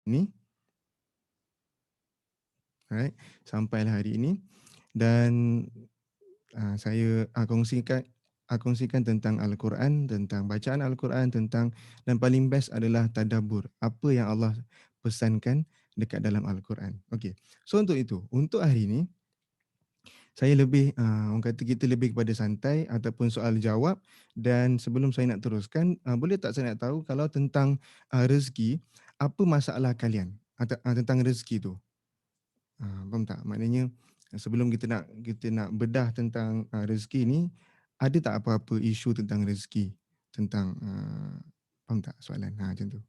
ini. Alright, sampailah hari ini. Dan saya kongsikan tentang Al-Quran, tentang bacaan Al-Quran, dan paling best adalah tadabbur. Apa yang Allah pesankan dekat dalam Al-Quran. Okey. So untuk itu, untuk hari ini saya lebih orang kata kita lebih kepada santai ataupun soal jawab, dan sebelum saya nak teruskan, boleh tak saya nak tahu kalau tentang rezeki, apa masalah kalian tentang rezeki tu? Faham tak? Maknanya sebelum kita nak bedah tentang rezeki ni, ada tak apa-apa isu tentang rezeki? Tentang faham tak soalan? Macam tu.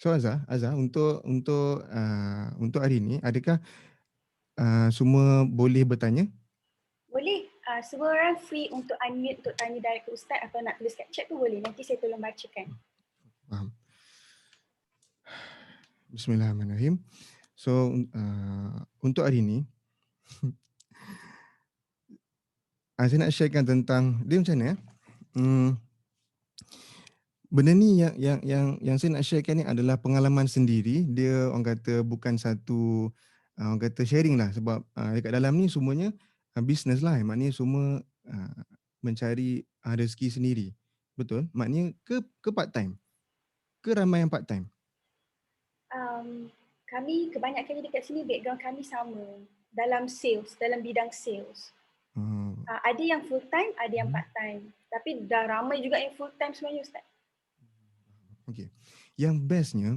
So Azhar, untuk hari ni, adakah semua boleh bertanya? Boleh, semua orang free untuk unmute untuk tanya direct ke Ustaz atau nak tulis kat chat pun boleh. Nanti saya tolong bacakan. Faham. Bismillahirrahmanirrahim. So untuk hari ni, saya nak sharekan tentang dia macam mana. Benda ni yang saya nak sharekan ni adalah pengalaman sendiri. Dia orang kata bukan satu orang kata sharing lah, sebab dekat dalam ni semuanya business lah. Maknanya semua mencari rezeki sendiri. Betul? Maknanya ke part time? Ke ramai yang part time? Kami kebanyakannya dekat sini background kami sama dalam sales, dalam bidang sales. Ada yang full time, ada yang part time. Tapi dah ramai juga yang full time sebenarnya Ustaz. Okey. Yang bestnya,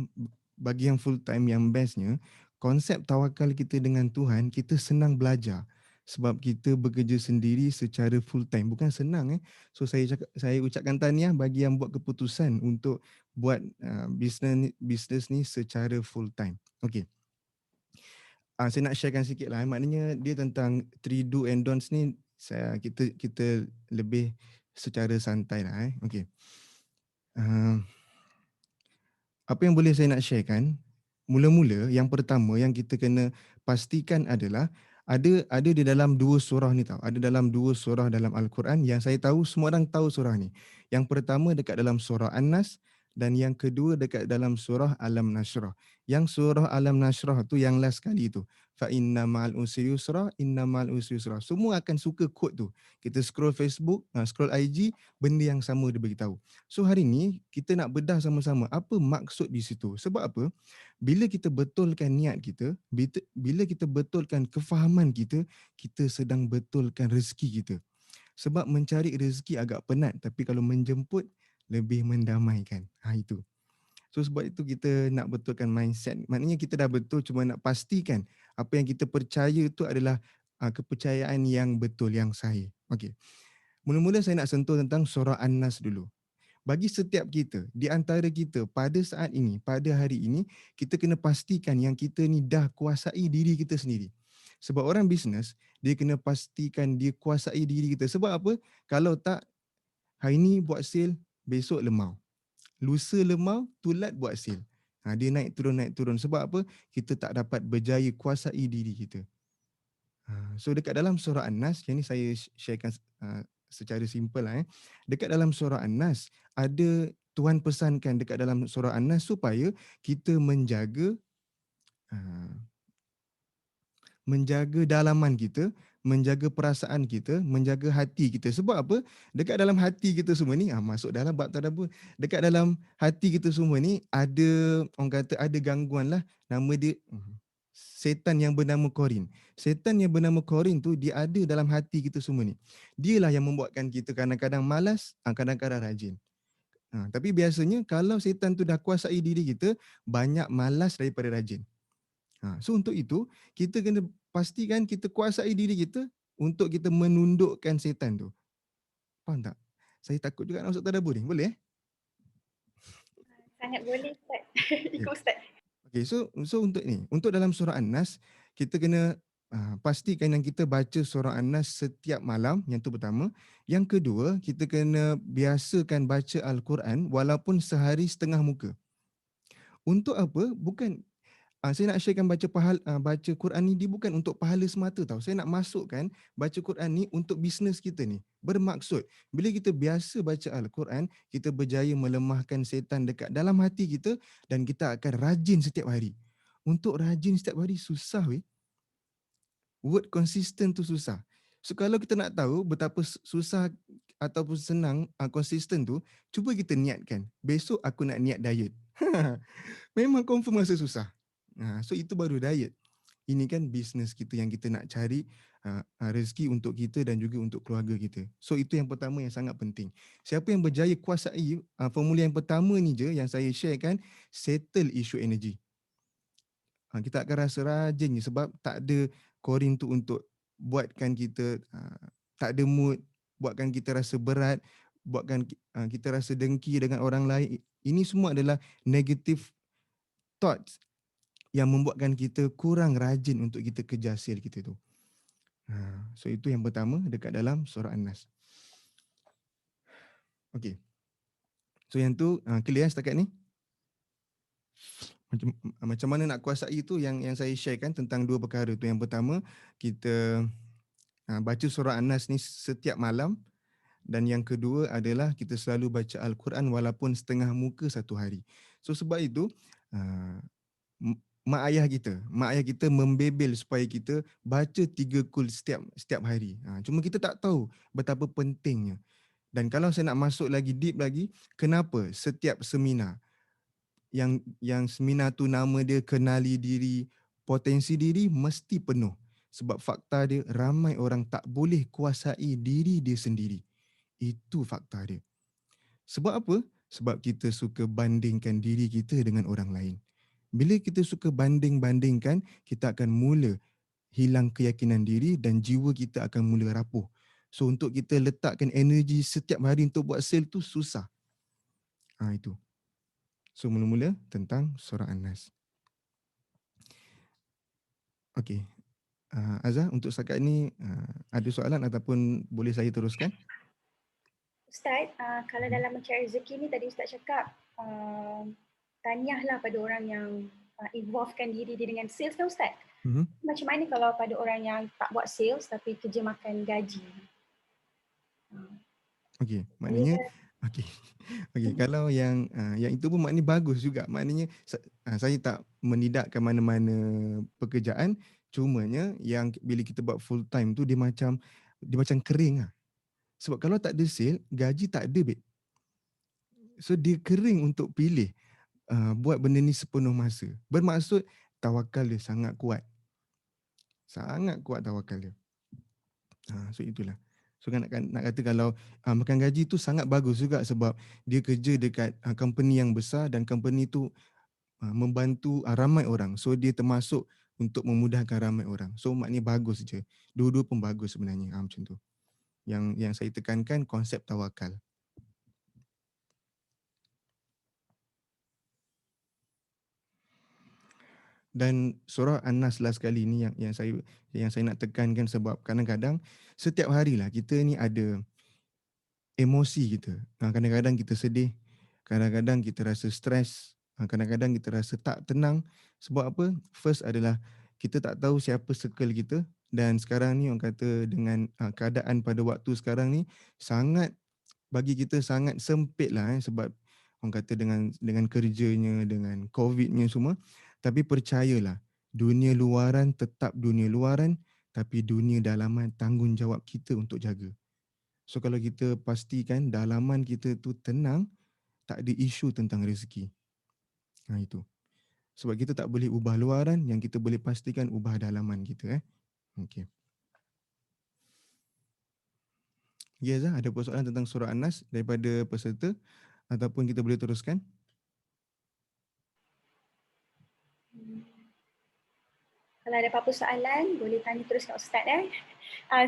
bagi yang full time, yang bestnya, konsep tawakal kita dengan Tuhan, kita senang belajar. Sebab kita bekerja sendiri secara full time. Bukan senang. So saya ucapkan tahniah bagi yang buat keputusan untuk buat bisnes ni secara full time. Okey. Saya nak sharekan sikit lah. Maknanya dia tentang 3 do and don'ts ni, kita lebih secara santai lah. Okey. Apa yang boleh saya nak sharekan, mula-mula yang pertama yang kita kena pastikan adalah ada di dalam 2 surah ni tau. Ada dalam 2 surah dalam Al-Quran yang saya tahu semua orang tahu surah ni. Yang pertama dekat dalam surah An-Nas, dan yang kedua dekat dalam surah Alam Nashrah. Yang surah Alam Nashrah tu yang last kali tu. Fa inna ma'al usri yusra, inna ma'al usri yusra. Semua akan suka quote tu. Kita scroll Facebook, scroll IG, benda yang sama dia beritahu. So hari ni kita nak bedah sama-sama apa maksud di situ. Sebab apa? Bila kita betulkan niat kita, bila kita betulkan kefahaman kita, kita sedang betulkan rezeki kita. Sebab mencari rezeki agak penat, tapi kalau menjemput lebih mendamaikan. Itu. So sebab itu kita nak betulkan mindset. Maknanya kita dah betul, cuma nak pastikan apa yang kita percaya itu adalah kepercayaan yang betul, yang sahih. Okey. Mula-mula saya nak sentuh tentang surah An-Nas dulu. Bagi setiap kita, di antara kita pada saat ini, pada hari ini, kita kena pastikan yang kita ni dah kuasai diri kita sendiri. Sebab orang bisnes, dia kena pastikan dia kuasai diri kita. Sebab apa? Kalau tak, hari ni buat sale, besok lemau. Lusa lemau, tulat buat sale. Dia naik turun. Sebab apa? Kita tak dapat berjaya kuasai diri kita. So dekat dalam surah An-Nas, yang ni saya sharekan secara simple lah. Dekat dalam surah An-Nas, ada Tuhan pesankan dekat dalam surah An-Nas supaya kita menjaga dalaman kita, menjaga perasaan kita, menjaga hati kita. Sebab apa? Dekat dalam hati kita semua ni, masuk dalam bab tadabbur. Dekat dalam hati kita semua ni ada, orang kata ada gangguan lah, nama dia setan yang bernama Korin. Setan yang bernama Korin tu dia ada dalam hati kita semua ni. Dialah yang membuatkan kita kadang-kadang malas, kadang-kadang rajin. Tapi biasanya kalau setan tu dah kuasai diri kita, banyak malas daripada rajin. So untuk itu, kita kena pastikan kita kuasai diri kita untuk kita menundukkan setan tu. Faham tak? Saya takut juga nak masuk tadabbur ni. Boleh? Sangat boleh Ustaz. Okay. Ikut Ustaz. Okay, so untuk ni, untuk dalam surah An-Nas, kita kena pastikan yang kita baca surah An-Nas setiap malam, yang tu pertama. Yang kedua, kita kena biasakan baca Al-Quran walaupun sehari setengah muka. Untuk apa? Bukan Saya nak sharekan baca Quran ni dia bukan untuk pahala semata tau. Saya nak masukkan baca Quran ni untuk bisnes kita ni. Bermaksud bila kita biasa baca Al-Quran, kita berjaya melemahkan setan dekat dalam hati kita dan kita akan rajin setiap hari. Untuk rajin setiap hari susah weh. Word consistent tu susah. So kalau kita nak tahu betapa susah ataupun senang konsisten tu, cuba kita niatkan. Besok aku nak niat diet. Memang confirm rasa susah. So itu baru diet. Ini kan bisnes kita yang kita nak cari rezeki untuk kita dan juga untuk keluarga kita. So itu yang pertama yang sangat penting. Siapa yang berjaya kuasai formula yang pertama ni je yang saya sharekan, settle isu energi. Kita akan rasa rajin je sebab tak ada korin tu untuk buatkan kita tak ada mood, buatkan kita rasa berat, buatkan kita rasa dengki dengan orang lain. Ini semua adalah negative thoughts yang membuatkan kita kurang rajin untuk kita kejar hasil kita tu. So itu yang pertama dekat dalam surah An-Nas. Okey. So yang tu clear setakat ni? Macam mana nak kuasai tu yang saya sharekan tentang dua perkara tu. Yang pertama, kita baca surah An-Nas ni setiap malam, dan yang kedua adalah kita selalu baca Al-Quran walaupun setengah muka satu hari. So sebab itu mak ayah kita membebel supaya kita baca 3 kul setiap hari. Cuma kita tak tahu betapa pentingnya. Dan kalau saya nak masuk lagi deep lagi, kenapa setiap seminar yang seminar tu nama dia kenali diri, potensi diri mesti penuh. Sebab fakta dia ramai orang tak boleh kuasai diri dia sendiri. Itu fakta dia. Sebab apa? Sebab kita suka bandingkan diri kita dengan orang lain. Bila kita suka banding-bandingkan, kita akan mula hilang keyakinan diri dan jiwa kita akan mula rapuh. So untuk kita letakkan energi setiap hari untuk buat sale tu susah. Itu. So mula-mula tentang surah An-Nas. Okey. Azhar, untuk setakat ni ada soalan ataupun boleh saya teruskan? Ustaz, kalau dalam mencari rezeki ni tadi Ustaz cakap tanyahlah pada orang yang involvekan diri dia dengan sales kan Ustaz? Macam mana kalau pada orang yang tak buat sales tapi kerja makan gaji? Okey, maknanya okey, kalau yang itu pun maknanya bagus juga. Maknanya saya tak menidakkan mana-mana pekerjaan, cumanya yang bila kita buat full time tu dia macam kering lah. Sebab kalau tak ada sale, gaji tak ada, babe. So dia kering untuk pilih buat benda ni sepenuh masa. Bermaksud tawakal dia sangat kuat. Sangat kuat tawakal dia. So itulah. So nak kata kalau makan gaji tu sangat bagus juga sebab dia kerja dekat company yang besar dan company tu membantu ramai orang. So dia termasuk untuk memudahkan ramai orang. So maknanya bagus je. Dua-dua pun bagus sebenarnya. Macam tu. Yang saya tekankan konsep tawakal. Dan surah An-Nas last kali ni yang saya nak tekankan sebab kadang-kadang setiap harilah kita ni ada emosi kita. Kadang-kadang kita sedih, kadang-kadang kita rasa stres, kadang-kadang kita rasa tak tenang. Sebab apa? First adalah kita tak tahu siapa circle kita dan sekarang ni orang kata dengan keadaan pada waktu sekarang ni sangat bagi kita sangat sempit lah sebab orang kata dengan kerjanya, dengan COVID-nya semua. Tapi percayalah, dunia luaran tetap dunia luaran, tapi dunia dalaman tanggungjawab kita untuk jaga. So kalau kita pastikan dalaman kita tu tenang, tak ada isu tentang rezeki. Itu. Sebab kita tak boleh ubah luaran, yang kita boleh pastikan ubah dalaman kita. Okey. Ya, Zah, ada persoalan tentang surah An-Nas daripada peserta ataupun kita boleh teruskan? Kalau ada apa-apa soalan, boleh tanya terus kat Ustaz.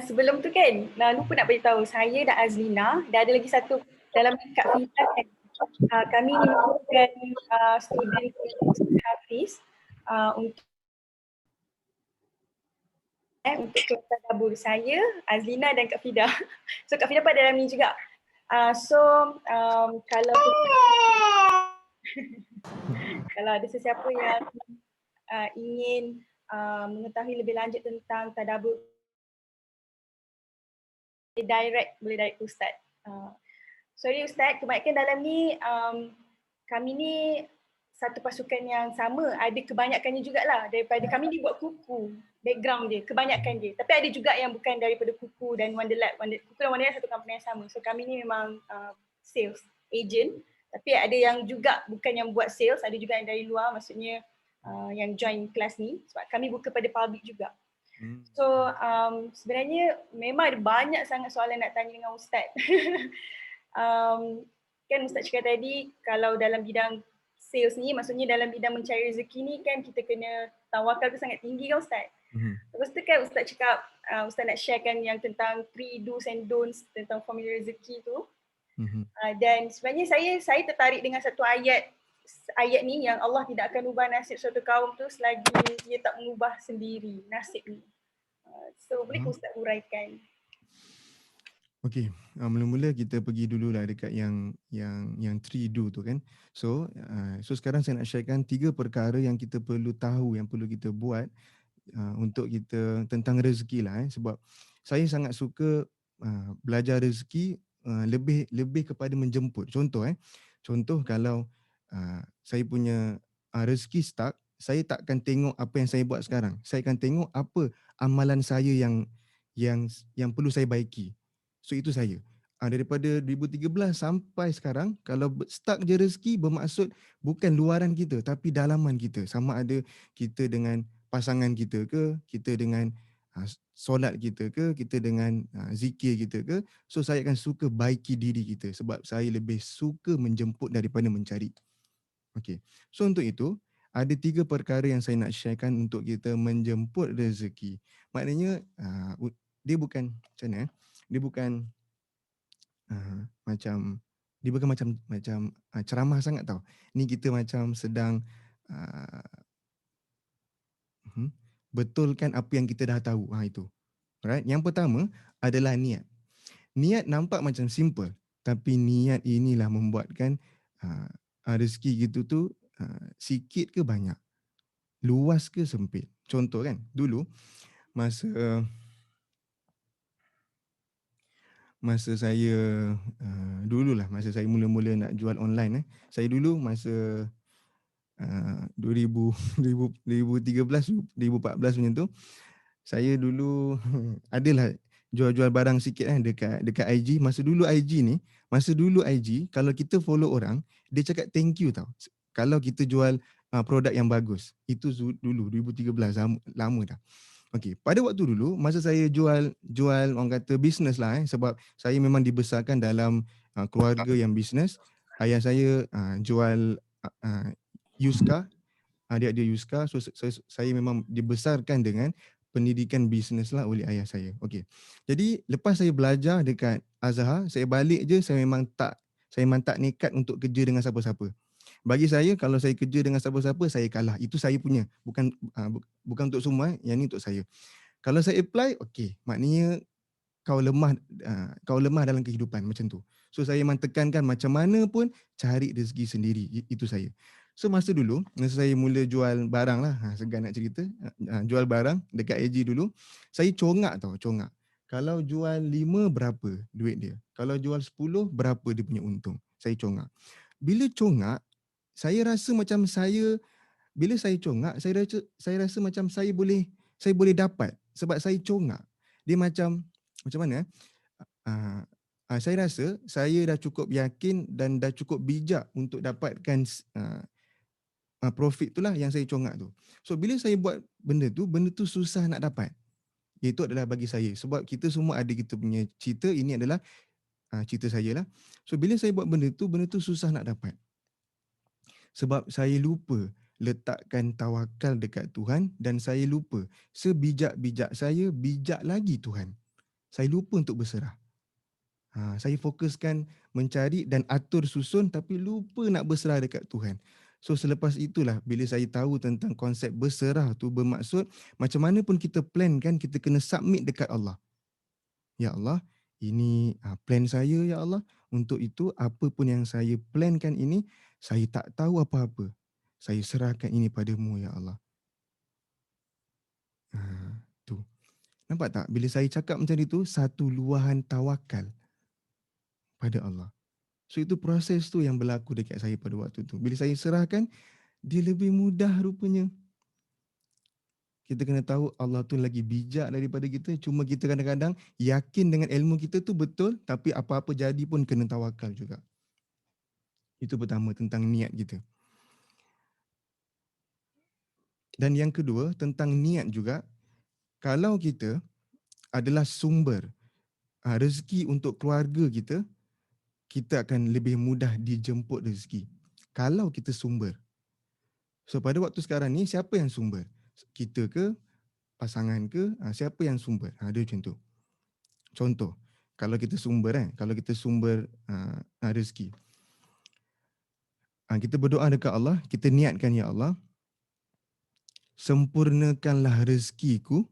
Sebelum tu kan, lupa nak beritahu, saya dan Azlina, dah ada lagi satu dalam Kak Fita kan. Kami ni merupakan student Hafiz untuk tadabbur saya, Azlina dan Kak Fida. So Kak Fida pada dalam ni juga. Kalau kalau ada sesiapa yang ingin mengetahui lebih lanjut tentang tadabbur, boleh direct ke Ustaz. Sorry Ustaz, kebanyakan dalam ni kami ni satu pasukan yang sama, ada kebanyakannya jugalah daripada kami ni buat kuku, background dia, kebanyakan dia. Tapi ada juga yang bukan daripada kuku dan Wonderlab. Kuku dan Wonderlab satu company yang sama. So kami ni memang sales, agent. Tapi ada yang juga bukan yang buat sales, ada juga yang dari luar, maksudnya yang join kelas ni. Sebab kami buka pada public juga. So sebenarnya memang ada banyak sangat soalan nak tanya dengan Ustaz. Kan Ustaz cakap tadi kalau dalam bidang sales ni, maksudnya dalam bidang mencari rezeki ni kan kita kena tawakal tu sangat tinggi kan Ustaz. Lepas tu kan Ustaz cakap, Ustaz nak sharekan yang tentang 3 do's and don'ts tentang formula rezeki tu. Dan sebenarnya saya tertarik dengan satu ayat ni yang Allah tidak akan ubah nasib suatu kaum tu selagi dia tak mengubah sendiri nasib ni. So boleh ke Ustaz uraikan? Okey, mula-mula kita pergi dululah dekat yang 3 do tu kan. So sekarang saya nak sharekan 3 perkara yang kita perlu tahu, yang perlu kita buat untuk kita tentang rezeki lah sebab saya sangat suka belajar rezeki lebih kepada menjemput. Contoh kalau saya punya rezeki stuck, saya takkan tengok apa yang saya buat sekarang. Saya akan tengok apa amalan saya yang perlu saya baiki. So itu saya. Daripada 2013 sampai sekarang, kalau stuck je rezeki bermaksud bukan luaran kita tapi dalaman kita. Sama ada kita dengan pasangan kita ke, kita dengan solat kita ke, kita dengan zikir kita ke. So saya akan suka baiki diri kita sebab saya lebih suka menjemput daripada mencari. Okey. So untuk itu, ada 3 perkara yang saya nak sharekan untuk kita menjemput rezeki. Maknanya dia bukan macam mana? Dia bukan macam ceramah sangat tau. Ni kita macam sedang betulkan apa yang kita dah tahu. Itu. Alright. Yang pertama adalah niat. Niat nampak macam simple, tapi niat inilah membuatkan rezeki gitu tu sikit ke banyak, luas ke sempit. Contoh kan, dulu masa saya masa saya mula-mula nak jual online saya dulu masa 2013 2014 macam tu, saya dulu adalah jual-jual barang sikit dekat IG. Masa dulu IG kalau kita follow orang, dia cakap thank you tau. Kalau kita jual produk yang bagus. Itu dulu 2013, lama dah. Okey, pada waktu dulu masa saya jual orang kata bisnes lah sebab saya memang dibesarkan dalam keluarga yang bisnes. Ayah saya jual used car, dia used car. So saya memang dibesarkan dengan pendidikan bisnes lah oleh ayah saya. Okey. Jadi lepas saya belajar dekat Azhar, saya balik je saya memang tak nekat untuk kerja dengan siapa-siapa. Bagi saya kalau saya kerja dengan siapa-siapa saya kalah. Itu saya punya. Bukan untuk semua, yang ni untuk saya. Kalau saya apply, okey, maknanya kau lemah dalam kehidupan macam tu. So saya memang tekankan macam mana pun cari rezeki sendiri. Itu saya. So masa saya mula jual barang lah, segan nak cerita, jual barang dekat AG dulu, saya congak. Kalau jual 5 berapa duit dia? Kalau jual 10 berapa dia punya untung? Saya congak. Bila congak, saya rasa macam saya rasa macam saya boleh dapat sebab saya congak. Dia macam mana? Saya rasa saya dah cukup yakin dan dah cukup bijak untuk dapatkan profit itulah yang saya congak tu. So bila saya buat benda tu susah nak dapat. Itu adalah bagi saya sebab kita semua ada kita punya cerita. Ini adalah cerita saya lah. So bila saya buat benda tu susah nak dapat. Sebab saya lupa letakkan tawakal dekat Tuhan dan saya lupa sebijak-bijak saya, bijak lagi Tuhan. Saya lupa untuk berserah. Saya fokuskan mencari dan atur susun tapi lupa nak berserah dekat Tuhan. So selepas itulah bila saya tahu tentang konsep berserah tu bermaksud macam mana pun kita plan kan, kita kena submit dekat Allah. Ya Allah, ini plan saya ya Allah. Untuk itu apa pun yang saya plankan ini, saya tak tahu apa-apa. Saya serahkan ini padamu ya Allah. Nampak tak? Bila saya cakap macam itu, satu luahan tawakal pada Allah. So itu proses tu yang berlaku dekat saya pada waktu tu. Bila saya serahkan, dia lebih mudah rupanya. Kita kena tahu Allah tu lagi bijak daripada kita. Cuma kita kadang-kadang yakin dengan ilmu kita tu betul, tapi apa-apa jadi pun kena tawakal juga. Itu pertama tentang niat kita. Dan yang kedua tentang niat juga, kalau kita adalah sumber rezeki untuk keluarga kita, kita akan lebih mudah dijemput rezeki. Kalau kita sumber. So pada waktu sekarang ni siapa yang sumber? Kita ke, pasangan ke, siapa yang sumber? Dia macam tu. Contoh, kalau kita sumber kalau kita sumber rezeki. Kita berdoa dekat Allah, kita niatkan ya Allah, sempurnakanlah rezekiku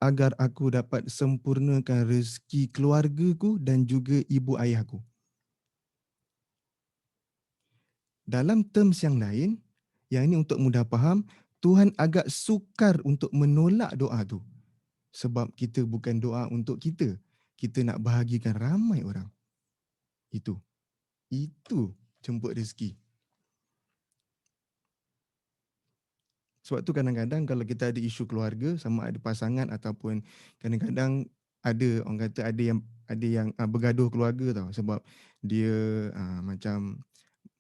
agar aku dapat sempurnakan rezeki keluargaku dan juga ibu ayahku. Dalam terms yang lain, yang ini untuk mudah faham, Tuhan agak sukar untuk menolak doa tu. Sebab kita bukan doa untuk kita. Kita nak bahagikan ramai orang. Itu. Itu jemput rezeki. Sebab tu kadang-kadang kalau kita ada isu keluarga, sama ada pasangan ataupun kadang-kadang ada orang kata ada yang bergaduh keluarga tau, sebab dia macam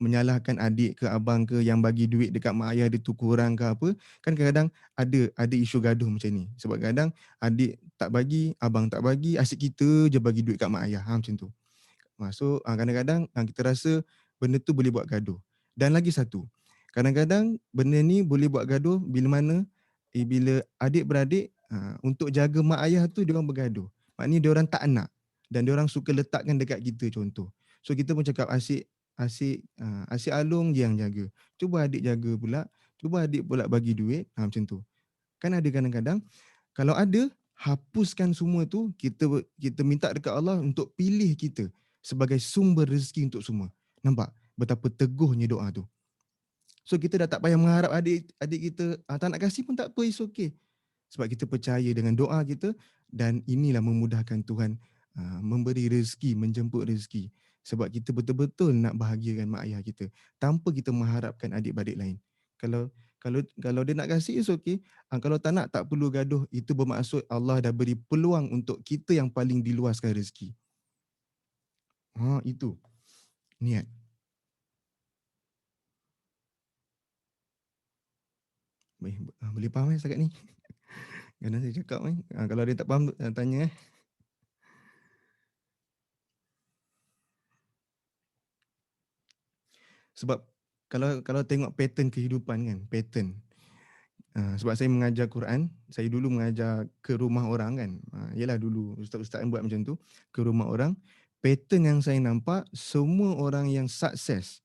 menyalahkan adik ke abang ke yang bagi duit dekat mak ayah dia tu kurang ke apa. Kan kadang-kadang ada isu gaduh macam ni. Sebab kadang adik tak bagi, abang tak bagi, asyik kita je bagi duit kat mak ayah. Macam tu. So kadang-kadang kita rasa benda tu boleh buat gaduh. Dan lagi satu, kadang-kadang benda ni boleh buat gaduh bila mana bila adik-beradik untuk jaga mak ayah tu diorang bergaduh. Maknanya diorang tak nak dan diorang suka letakkan dekat kita contoh. So kita pun cakap asyik Along je yang jaga. Cuba adik jaga pula, cuba adik pula bagi duit, macam tu. Kan ada kadang-kadang kalau ada, hapuskan semua tu, kita minta dekat Allah untuk pilih kita sebagai sumber rezeki untuk semua. Nampak betapa teguhnya doa tu. So kita dah tak payah mengharap adik kita tak nak kasih pun tak apa, it's okay. Sebab kita percaya dengan doa kita dan inilah memudahkan Tuhan memberi rezeki, menjemput rezeki. Sebab kita betul-betul nak bahagiakan mak ayah kita tanpa kita mengharapkan adik-beradik lain. Kalau kalau dia nak kasih, it's okay. Kalau tak nak, tak perlu gaduh. Itu bermaksud Allah dah beri peluang untuk kita yang paling diluaskan rezeki. Itu niat. Boleh faham setakat ni? Kadang saya cakap kalau ada tak faham tanya Sebab kalau tengok pattern kehidupan kan, pattern. Sebab saya mengajar Quran, saya dulu mengajar ke rumah orang kan. Yalah dulu ustaz-ustaz yang buat macam tu, ke rumah orang. Pattern yang saya nampak, semua orang yang sukses,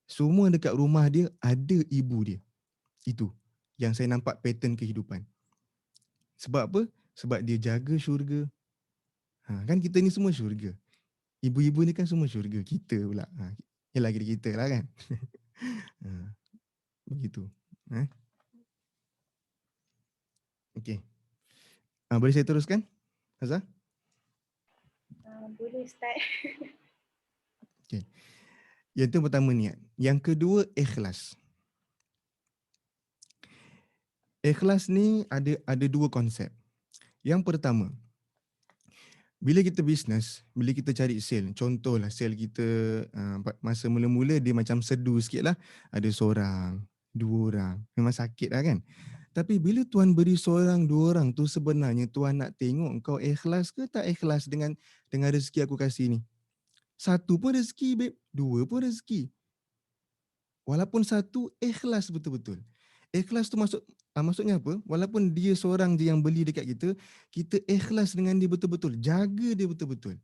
semua dekat rumah dia ada ibu dia. Itu yang saya nampak pattern kehidupan. Sebab apa? Sebab dia jaga syurga. Kan kita ni semua syurga. Ibu-ibu ni kan semua syurga. Kita pula. Yalah kita lah kan. Begitu. Okey. Boleh saya teruskan, Azhar? Boleh Ustaz. Okey. Yang itu pertama niat. Yang kedua ikhlas. Ikhlas ni ada dua konsep. Yang pertama, bila kita bisnes, bila kita cari sale, contohlah sale kita masa mula-mula dia macam sedu sikit lah. Ada seorang, dua orang, memang sakit lah kan. Tapi bila Tuhan beri seorang, dua orang tu sebenarnya Tuhan nak tengok kau ikhlas ke tak ikhlas dengan rezeki aku kasih ni. Satu pun rezeki, babe. Dua pun rezeki. Walaupun satu, ikhlas betul-betul. Ikhlas tu maksudnya apa? Walaupun dia seorang je yang beli dekat kita, kita ikhlas dengan dia betul-betul. Jaga dia betul-betul.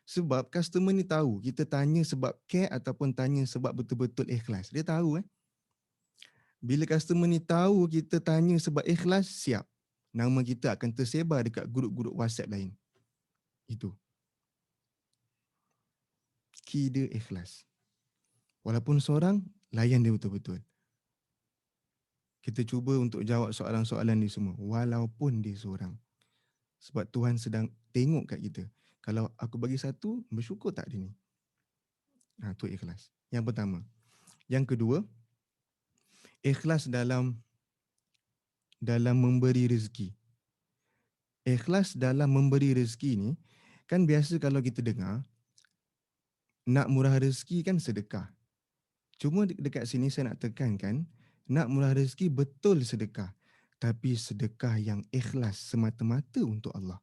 Sebab customer ni tahu, kita tanya sebab care ataupun tanya sebab betul-betul ikhlas. Dia tahu Bila customer ni tahu kita tanya sebab ikhlas, siap. Nama kita akan tersebar dekat grup-grup WhatsApp lain. Itu. Key dia ikhlas. Walaupun seorang, layan dia betul-betul. Kita cuba untuk jawab soalan-soalan ni semua walaupun dia seorang. Sebab Tuhan sedang tengok kat kita. Kalau aku bagi satu, bersyukur tak hari ni? Tu ikhlas. Yang pertama. Yang kedua, ikhlas dalam memberi rezeki. Ikhlas dalam memberi rezeki ni, kan biasa kalau kita dengar, nak murah rezeki kan sedekah. Cuma dekat sini saya nak tekankan, nak murah rezeki betul sedekah. Tapi sedekah yang ikhlas semata-mata untuk Allah.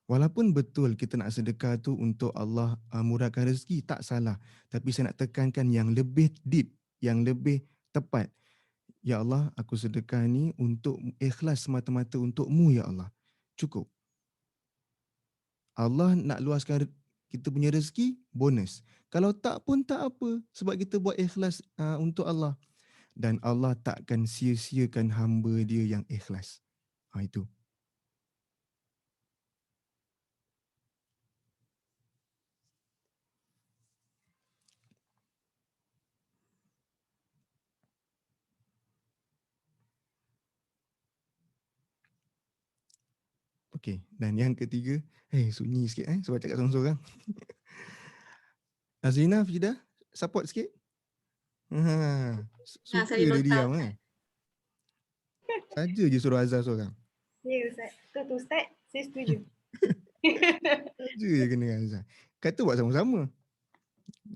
Walaupun betul kita nak sedekah tu untuk Allah murahkan rezeki, tak salah. Tapi saya nak tekankan yang lebih deep, yang lebih tepat. Ya Allah, aku sedekah ni untuk ikhlas semata-mata untuk-Mu, Ya Allah. Cukup. Allah nak luaskan kita punya rezeki, bonus. Kalau tak pun tak apa, sebab kita buat ikhlas untuk Allah. Dan Allah takkan sia-siakan hamba dia yang ikhlas. Itu. Okey, dan yang ketiga, sunyi sikit sebab cakap seorang-seorang. Azrina, Fidah, support sikit. Suka Saya dia nota diam Ustaz. Saja je suruh azar seorang. Ya Ustaz. Tu Ustaz, saya setuju. Saja je kena azar. Kata buat sama-sama.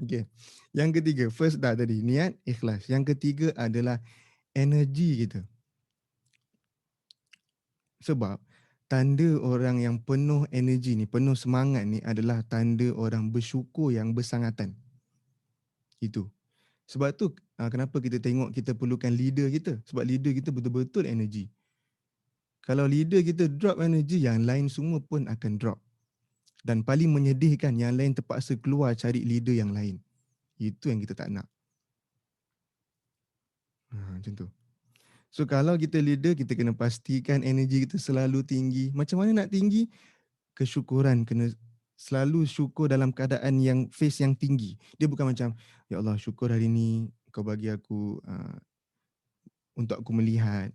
Okey. Yang ketiga, first dah tadi, niat, ikhlas. Yang ketiga adalah energi kita. Sebab tanda orang yang penuh energi ni, penuh semangat ni adalah tanda orang bersyukur yang bersangatan. Itu. Sebab tu kenapa kita tengok kita perlukan leader kita. Sebab leader kita betul-betul energi. Kalau leader kita drop energi, yang lain semua pun akan drop. Dan paling menyedihkan, yang lain terpaksa keluar cari leader yang lain. Itu yang kita tak nak. Macam tu. So kalau kita leader, kita kena pastikan energi kita selalu tinggi. Macam mana nak tinggi? Kesyukuran, kena selalu syukur dalam keadaan yang face yang tinggi. Dia bukan macam, ya Allah syukur hari ni kau bagi aku untuk aku melihat,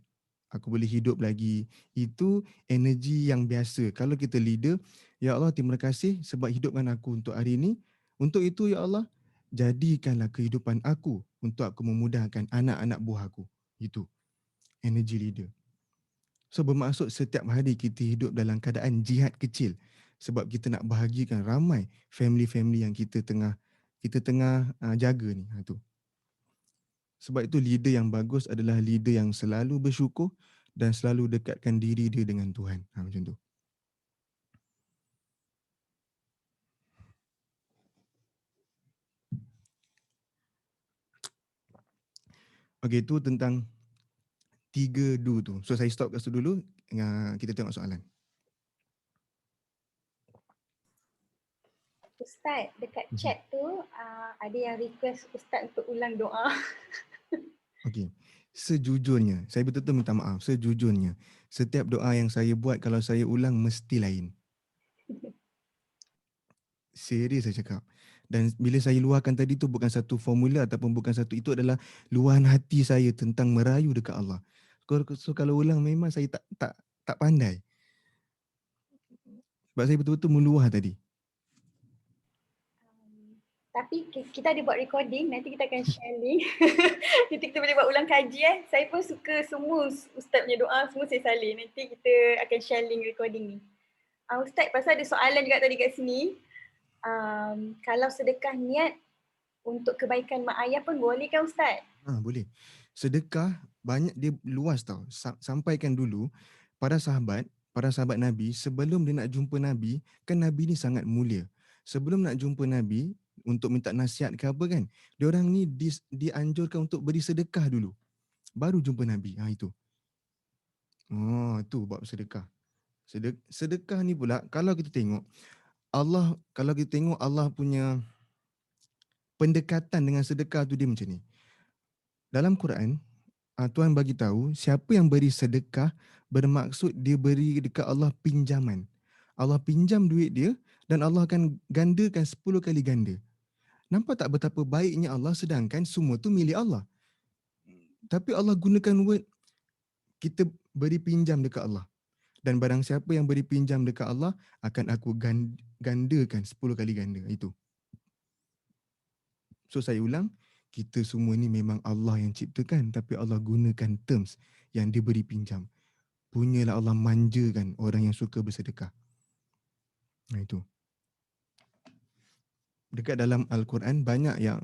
aku boleh hidup lagi. Itu energi yang biasa. Kalau kita leader, ya Allah terima kasih sebab hidupkan aku untuk hari ini. Untuk itu ya Allah, jadikanlah kehidupan aku untuk aku memudahkan anak-anak buah aku. Itu energi leader. So bermaksud setiap hari kita hidup dalam keadaan jihad kecil sebab kita nak bahagikan ramai family-family yang kita tengah jaga ni. Tu. Sebab itu leader yang bagus adalah leader yang selalu bersyukur dan selalu dekatkan diri dia dengan Tuhan. Macam tu. Okey, itu tentang 3 do tu. So saya stop kat situ dulu. Kita tengok soalan. Ustaz, dekat chat tu ada yang request Ustaz untuk ulang doa. Okey. Sejujurnya, saya betul-betul minta maaf. Sejujurnya, setiap doa yang saya buat kalau saya ulang mesti lain. Serius saya cakap. Dan bila saya luahkan tadi tu bukan satu formula ataupun bukan satu, itu adalah luahan hati saya tentang merayu dekat Allah. So kalau ulang memang saya tak pandai. Sebab saya betul-betul meluah tadi. Tapi kita ada buat recording, nanti kita akan share link. Nanti kita boleh buat ulang kaji. Saya pun suka semua Ustaz punya doa, semua saya salin. Nanti kita akan share link recording ni. Ustaz, pasal ada soalan juga tadi kat sini. Kalau sedekah niat untuk kebaikan mak ayah pun boleh kan Ustaz? Boleh. Sedekah banyak, dia luas tau. Sampaikan dulu para sahabat Nabi, sebelum dia nak jumpa Nabi, kan Nabi ni sangat mulia. Sebelum nak jumpa Nabi, untuk minta nasihat ke apa kan, diorang ni dianjurkan untuk beri sedekah dulu. Baru jumpa Nabi. Itu. Tu bab sedekah. Sedekah ni pula, kalau kita tengok Allah punya pendekatan dengan sedekah tu dia macam ni. Dalam Quran, Tuhan bagi tahu siapa yang beri sedekah bermaksud dia beri dekat Allah pinjaman. Allah pinjam duit dia dan Allah akan gandakan 10 kali ganda. Nampak tak betapa baiknya Allah, sedangkan semua tu milik Allah. Tapi Allah gunakan word kita beri pinjam dekat Allah. Dan barang siapa yang beri pinjam dekat Allah, akan aku gandakan 10 kali ganda. Itu. So saya ulang, kita semua ni memang Allah yang ciptakan, tapi Allah gunakan terms yang diberi pinjam. Punyalah Allah manjakan orang yang suka bersedekah. Nah itu. Dekat dalam Al-Quran banyak yang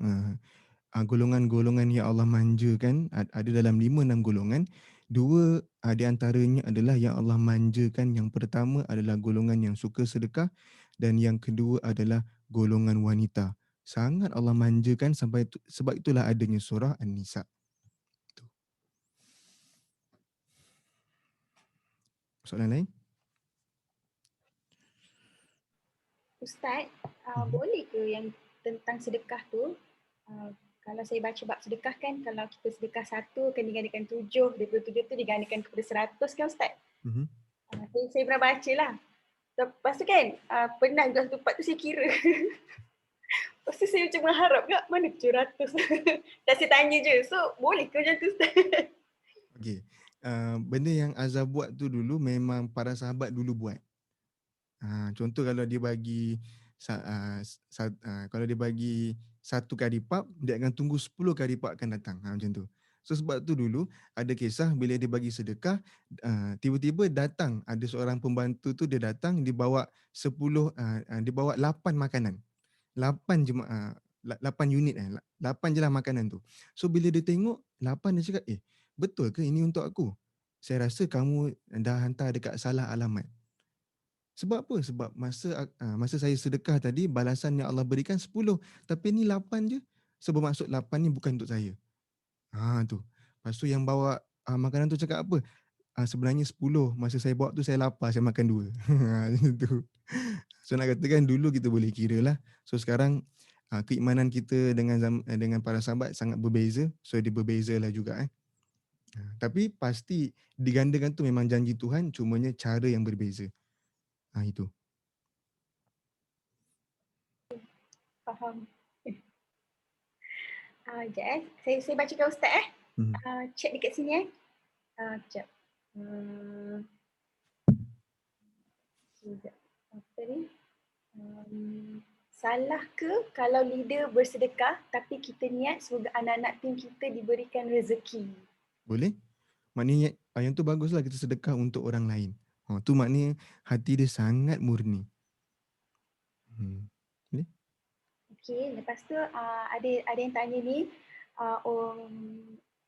golongan-golongan yang Allah manjakan, ada dalam 5-6 golongan. Dua di antaranya adalah yang Allah manjakan. Yang pertama adalah golongan yang suka sedekah dan yang kedua adalah golongan wanita. Sangat Allah manjakan sampai sebab itulah adanya surah An-Nisa. Soalan lain? Ustaz, Mhm. boleh ke yang tentang sedekah tu, kalau saya baca bab sedekah kan, kalau kita sedekah 1 akan digandakan 7, daripada 7 tu digandakan kepada 100 kan Ustaz? Mhm. Saya pernah baca lah. Lepas tu kan, pernah juga satu part tu saya kira. Lepas tu saya macam mengharap kat mana 700. Dan saya tanya je, so boleh ke macam tu Ustaz? Okey. Benda yang Azhar buat tu dulu memang para sahabat dulu buat. Contoh kalau dia bagi kalau dia bagi 1 karipap, dia akan tunggu 10 karipap akan datang. Macam tu. So sebab tu dulu ada kisah bila dia bagi sedekah, tiba-tiba datang ada seorang pembantu tu, dia datang dia bawa 10 dia bawa 8 makanan. 8 je 8 unit 8 je lah makanan tu. So bila dia tengok 8, dia cakap, betul ke ini untuk aku? Saya rasa kamu dah hantar dekat salah alamat. Sebab apa? Sebab masa saya sedekah tadi, balasan yang Allah berikan 10, tapi ni 8 je. So bermaksud 8 ni bukan untuk saya. Tu. Lepas tu yang bawa makanan tu cakap apa? Sebenarnya 10, masa saya bawa tu saya lapar, saya makan 2. Macam tu. So nak katakan dulu kita boleh kira lah. So sekarang keimanan kita dengan para sahabat sangat berbeza. So dia berbezalah juga. Tapi pasti digandakan tu memang janji Tuhan, cumanya cara yang berbeza. Itu. Faham. Sekejap saya bacakan Ustaz Hmm. Check dekat sini Sekejap. Sekejap. Apa ni? Salah ke kalau leader bersedekah tapi kita niat semoga anak-anak tim kita diberikan rezeki? Boleh? Maknanya yang tu baguslah, kita sedekah untuk orang lain. Tu maknanya hati dia sangat murni. Boleh? Okey, lepas tu ada yang tanya ni,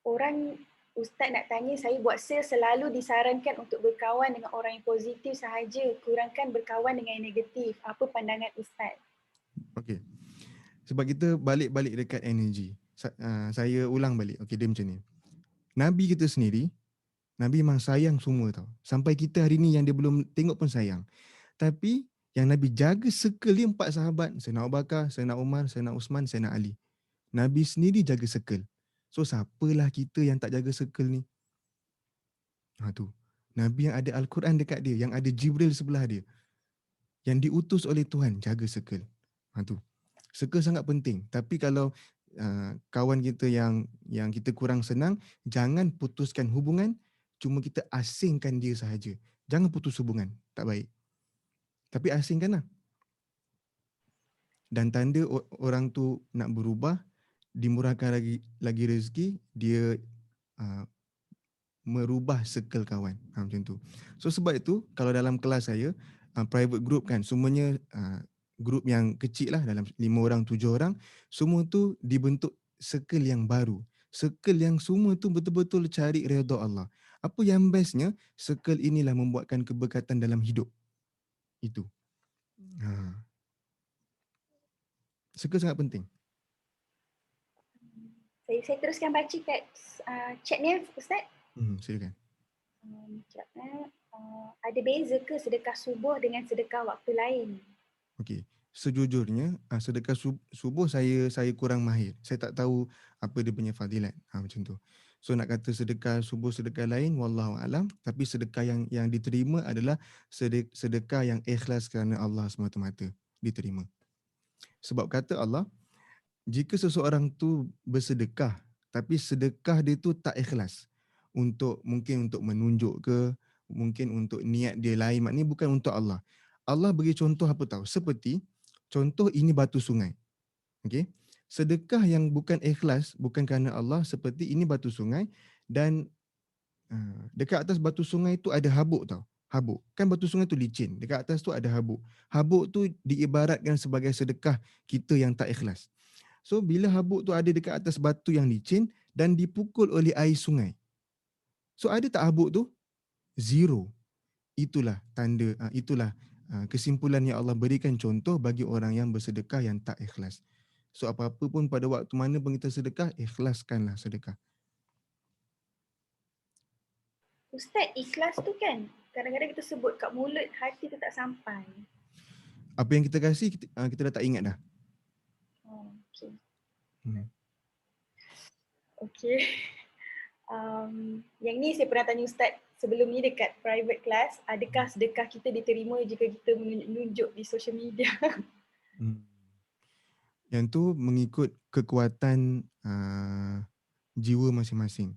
orang Ustaz nak tanya, saya buat sales selalu disarankan untuk berkawan dengan orang yang positif sahaja, kurangkan berkawan dengan yang negatif. Apa pandangan Ustaz? Okey. Sebab kita balik-balik dekat energi. Saya ulang balik. Okey, dia macam ni. Nabi kita sendiri, Nabi memang sayang semua tau. Sampai kita hari ni yang dia belum tengok pun sayang. Tapi yang Nabi jaga circle dia 4 sahabat. Sayyidina Abu Bakar, Sayyidina Umar, Sayyidina Uthman, Sayyidina Ali. Nabi sendiri jaga circle. So siapalah kita yang tak jaga circle ni? Tu. Nabi yang ada Al-Quran dekat dia, yang ada Jibril sebelah dia, yang diutus oleh Tuhan, jaga circle. Tu. Circle sangat penting. Tapi kalau kawan kita yang kita kurang senang, jangan putuskan hubungan, cuma kita asingkan dia sahaja. Jangan putus hubungan, tak baik. Tapi asingkanlah. Dan tanda orang tu nak berubah, dimurahkan lagi rezeki, dia merubah circle kawan. Macam tu. So sebab itu, kalau dalam kelas saya, private group kan, semuanya group yang kecil lah, dalam 5 orang, 7 orang, semua tu dibentuk circle yang baru. Circle yang semua tu betul-betul cari redha Allah. Apa yang bestnya, circle inilah membuatkan keberkatan dalam hidup. Itu. Circle sangat penting. Saya teruskan baca kat chat ni Ustaz. Silakan. Sekejap ada beza ke sedekah subuh dengan sedekah waktu lain? Okey. Sejujurnya, sedekah subuh saya kurang mahir. Saya tak tahu apa dia punya fadilat. Macam tu. So nak kata sedekah subuh, sedekah lain, wallahu alam. Tapi sedekah yang diterima adalah sedekah yang ikhlas kerana Allah semata-mata. Diterima. Sebab kata Allah, jika seseorang tu bersedekah, tapi sedekah dia tu tak ikhlas, mungkin untuk menunjuk ke, mungkin untuk niat dia lain, maknanya bukan untuk Allah. Allah bagi contoh apa tahu? Seperti contoh ini batu sungai. Okey. Sedekah yang bukan ikhlas, bukan kerana Allah, seperti ini batu sungai dan dekat atas batu sungai tu ada habuk tau. Habuk. Kan batu sungai tu licin. Dekat atas tu ada habuk. Habuk tu diibaratkan sebagai sedekah kita yang tak ikhlas. So bila habuk tu ada dekat atas batu yang licin dan dipukul oleh air sungai. So ada tak habuk tu? Zero. Itulah tanda, itulah kesimpulan yang Allah berikan contoh bagi orang yang bersedekah yang tak ikhlas. So apa-apa pun pada waktu mana pun kita sedekah, ikhlaskanlah sedekah. Ustaz, ikhlas tu kan kadang-kadang kita sebut kat mulut, hati tu tak sampai. Apa yang kita kasih, kita dah tak ingat dah. Oh, okay. Hmm. Okay. Yang ni saya pernah tanya Ustaz sebelum ni dekat private class, adakah sedekah kita diterima jika kita menunjuk di social media? Hmm. Yang tu mengikut kekuatan jiwa masing-masing.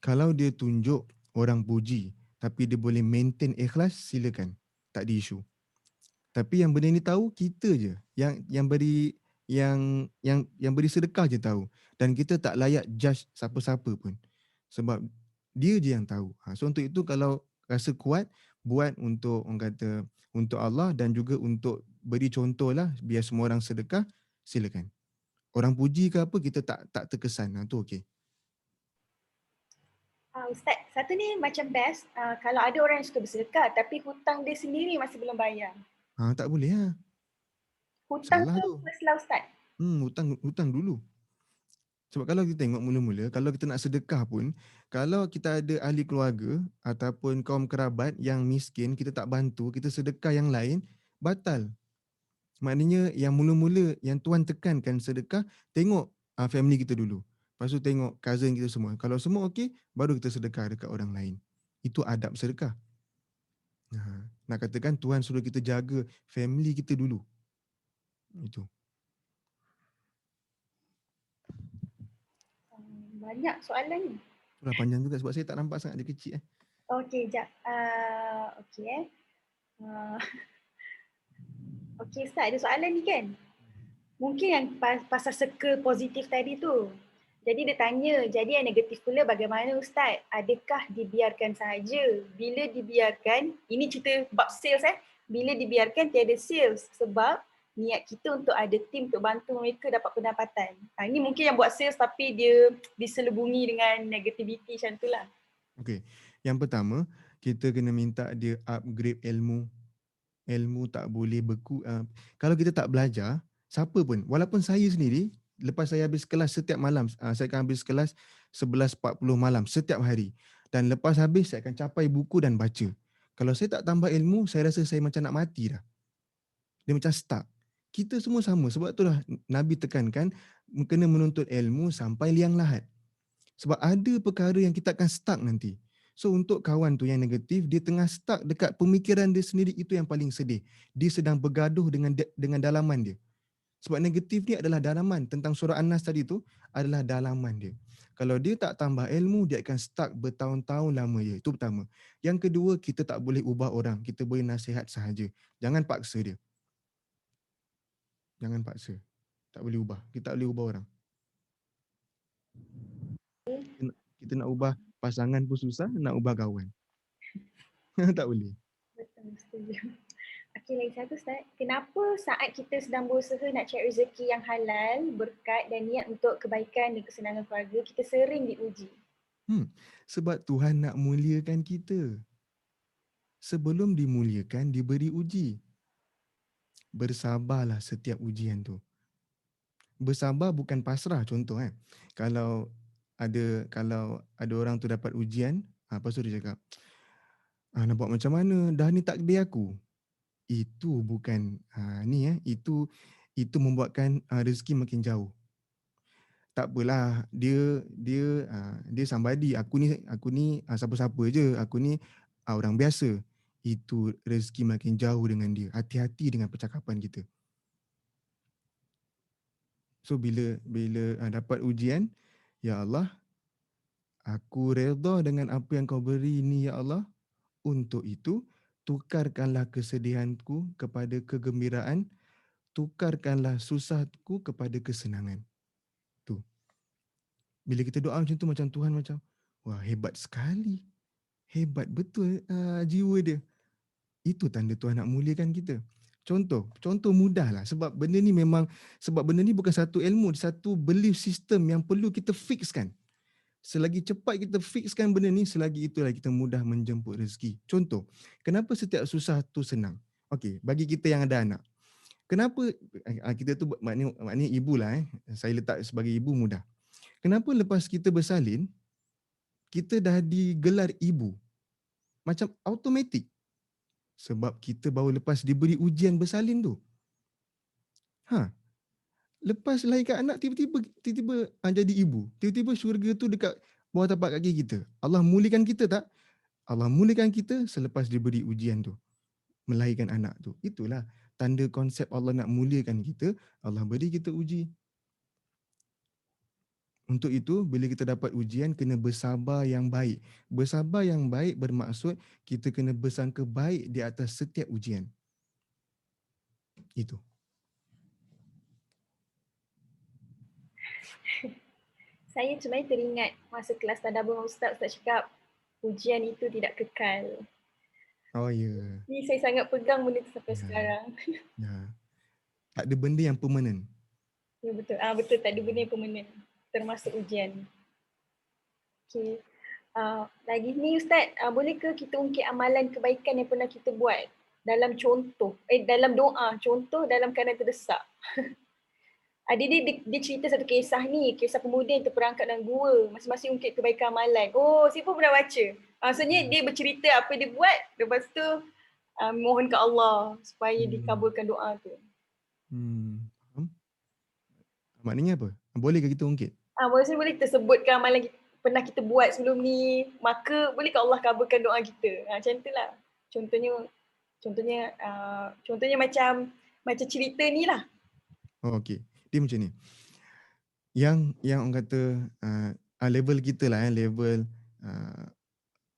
Kalau dia tunjuk orang puji tapi dia boleh maintain ikhlas, silakan. Tak ada isu. Tapi yang benda ni tahu kita je. Yang beri yang beri sedekah je tahu. Dan kita tak layak judge siapa-siapa pun. Sebab dia je yang tahu. So untuk itu kalau rasa kuat, buat untuk orang kata untuk Allah dan juga untuk beri contoh lah biar semua orang sedekah, silakan. Orang puji ke apa kita tak terkesan. Tu okey. Ustaz, satu ni macam best kalau ada orang yang suka bersedekah tapi hutang dia sendiri masih belum bayar. Tak boleh lah. Hutang Salah tu tu. first lah Ustaz. Hutang dulu. Sebab kalau kita tengok mula-mula, kalau kita nak sedekah pun, kalau kita ada ahli keluarga ataupun kaum kerabat yang miskin, kita tak bantu, kita sedekah yang lain, batal. Maknanya yang mula-mula yang Tuhan tekankan sedekah, tengok family kita dulu. Lepas tu tengok cousin kita semua. Kalau semua okey, baru kita sedekah dekat orang lain. Itu adab sedekah. Nak katakan Tuhan suruh kita jaga family kita dulu. Itu. Banyak soalan ni. Itulah panjang juga sebab saya tak nampak sangat dia kecil. Okey, jap. Okey. Uh, Okey Ustaz, ada soalan ni kan? Mungkin yang pasal circle positif tadi tu. Jadi dia tanya, jadi yang negatif pula bagaimana Ustaz? Adakah dibiarkan sahaja? Bila dibiarkan, ini cerita bab sales bila dibiarkan tiada sales sebab niat kita untuk ada tim untuk bantu mereka dapat pendapatan. Ini mungkin yang buat sales tapi dia diselubungi dengan negativity macam tu lah. Okey. Yang pertama, kita kena minta dia upgrade ilmu. Ilmu tak boleh beku. Kalau kita tak belajar, siapa pun, walaupun saya sendiri, lepas saya habis kelas setiap malam, saya akan habis kelas 11.40 malam setiap hari. Dan lepas habis, saya akan capai buku dan baca. Kalau saya tak tambah ilmu, saya rasa saya macam nak mati dah. Dia macam stuck. Kita semua sama. Sebab itulah Nabi tekankan, kena menuntut ilmu sampai liang lahat. Sebab ada perkara yang kita akan stuck nanti. So untuk kawan tu yang negatif, dia tengah stuck dekat pemikiran dia sendiri, itu yang paling sedih. Dia sedang bergaduh dengan dalaman dia. Sebab negatif ni adalah dalaman. Tentang surah An-Nas tadi tu adalah dalaman dia. Kalau dia tak tambah ilmu, dia akan stuck bertahun-tahun lama je. Itu pertama. Yang kedua, kita tak boleh ubah orang. Kita boleh nasihat sahaja. Jangan paksa dia. Jangan paksa. Tak boleh ubah. Kita tak boleh ubah orang. Kita nak ubah pasangan pun susah, nak ubah kawan. Tak boleh. Betul, setuju. Okey, lagi satu Ustaz. Kenapa saat kita sedang berusaha nak cari rezeki yang halal, berkat dan niat untuk kebaikan dan kesenangan keluarga, kita sering diuji? Sebab Tuhan nak muliakan kita. Sebelum dimuliakan, diberi uji. Bersabarlah setiap ujian tu. Bersabar bukan pasrah, contoh kan. Kalau ada orang tu dapat ujian, lepas tu dia cakap, nak buat macam mana? Dah ni takdir aku. Itu bukan itu membuatkan rezeki makin jauh. Tak apalah, dia somebody, aku ni siapa-siapa je, aku ni orang biasa. Itu rezeki makin jauh dengan dia. Hati-hati dengan percakapan kita. So bila dapat ujian, ya Allah, aku redha dengan apa yang kau beri ni ya Allah, Untuk itu, tukarkanlah kesedihanku kepada kegembiraan, tukarkanlah susahku kepada kesenangan. Tu. Bila kita doa macam tu, macam Tuhan macam, wah hebat sekali. Hebat betul jiwa dia. Itu tanda Tuhan nak muliakan kita. Contoh mudah lah. Sebab benda ni bukan satu ilmu, satu belief system yang perlu kita fixkan. Selagi cepat kita fixkan benda ni, selagi itulah kita mudah menjemput rezeki. Contoh, kenapa setiap susah tu senang? Okey, bagi kita yang ada anak. Kenapa kita tu maknanya ibu lah Saya letak sebagai ibu mudah. Kenapa lepas kita bersalin, kita dah digelar ibu? Macam automatik. Sebab kita baru lepas diberi ujian bersalin tu. Ha, lepas lahirkan anak tiba-tiba jadi ibu. Tiba-tiba syurga tu dekat bawah tapak kaki kita. Allah muliakan kita tak? Allah muliakan kita selepas diberi ujian tu. Melahirkan anak tu. Itulah tanda konsep Allah nak muliakan kita, Allah beri kita uji. Untuk itu, bila kita dapat ujian, kena bersabar yang baik. Bersabar yang baik bermaksud kita kena bersangka baik di atas setiap ujian. Itu. Saya sebenarnya teringat masa kelas tadabbur Ustaz cakap ujian itu tidak kekal. Oh ya. Ni saya sangat pegang benda tu sampai Ya. sekarang. Ya. Tak ada benda yang permanent. Ya betul. Betul, tak ada benda yang permanent. Termasuk ujian. Okay. Lagi ni Ustaz, bolehkah kita ungkit amalan kebaikan yang pernah kita buat dalam dalam doa, contoh dalam keadaan terdesak. Dia cerita satu kisah ni, kisah pemuda yang terperangkap dalam gua, masing-masing ungkit kebaikan amalan. Oh, saya pun pernah baca. Maksudnya dia bercerita apa dia buat, lepas tu mohon ke Allah supaya dikabulkan doa tu. Faham? Maknanya apa? Boleh ke kita ungkit? Maksudnya boleh kita sebutkan amalan pernah kita buat sebelum ni, maka boleh ke Allah kabulkan doa kita. Macam tu lah. Contohnya macam cerita ni lah. Oh, okey. Dia macam ni. Yang orang kata level kita lah level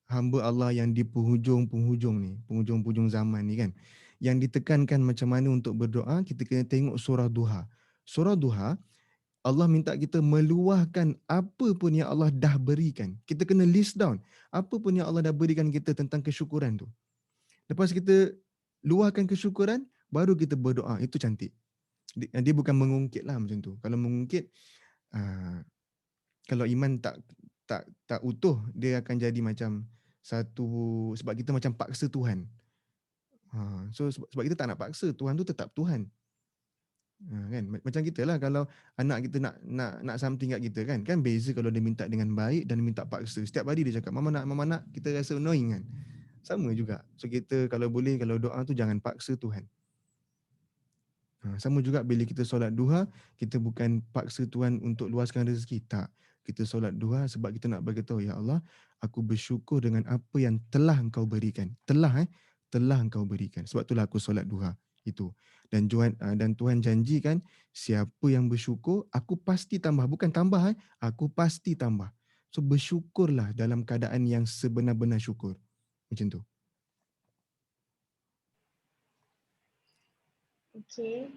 hamba Allah yang di penghujung-penghujung ni, penghujung-penghujung zaman ni kan. Yang ditekankan macam mana untuk berdoa, kita kena tengok surah Duha. Surah Duha, Allah minta kita meluahkan apa pun yang Allah dah berikan. Kita kena list down apa pun yang Allah dah berikan kita tentang kesyukuran tu. Lepas kita luahkan kesyukuran, baru kita berdoa. Itu cantik. Dia bukan mengungkit lah macam tu. Kalau mengungkit, kalau iman tak utuh, dia akan jadi macam satu, sebab kita macam paksa Tuhan. So sebab kita tak nak paksa, Tuhan tu tetap Tuhan. Kan macam kita lah, kalau anak kita nak something kat kita kan beza kalau dia minta dengan baik dan minta paksa. Setiap hari dia cakap mama nak, kita rasa annoying kan. Sama juga. So kita kalau boleh, kalau doa tu jangan paksa Tuhan. Sama juga bila kita solat duha, kita bukan paksa Tuhan untuk luaskan rezeki. Tak. Kita solat duha sebab kita nak beritahu, ya Allah, aku bersyukur dengan apa yang telah Engkau berikan. Telah Engkau berikan. Sebab itulah aku solat duha. Itu. Dan Tuhan janjikan, siapa yang bersyukur, aku pasti tambah. Bukan tambah, aku pasti tambah. So bersyukurlah dalam keadaan yang sebenar-benar syukur. Macam tu. Okay.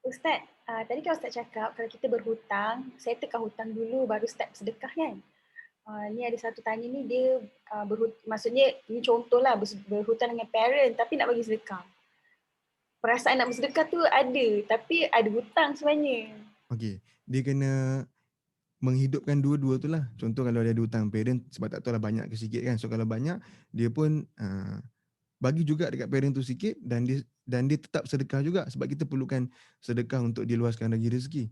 Ustaz, tadi kan Ustaz cakap kalau kita berhutang, saya tekan hutang dulu baru start sedekah kan? Ni ada satu tanya ni, dia maksudnya ini contohlah berhutang dengan parent tapi nak bagi sedekah. Perasaan nak bersedekah tu ada, tapi ada hutang sebenarnya. Okey, dia kena menghidupkan dua-dua tu lah. Contoh kalau dia ada hutang parent, sebab tak tahu lah banyak ke sikit kan. So kalau banyak, dia pun bagi juga dekat parent tu sikit, dan dia tetap sedekah juga, sebab kita perlukan sedekah untuk diluaskan lagi rezeki.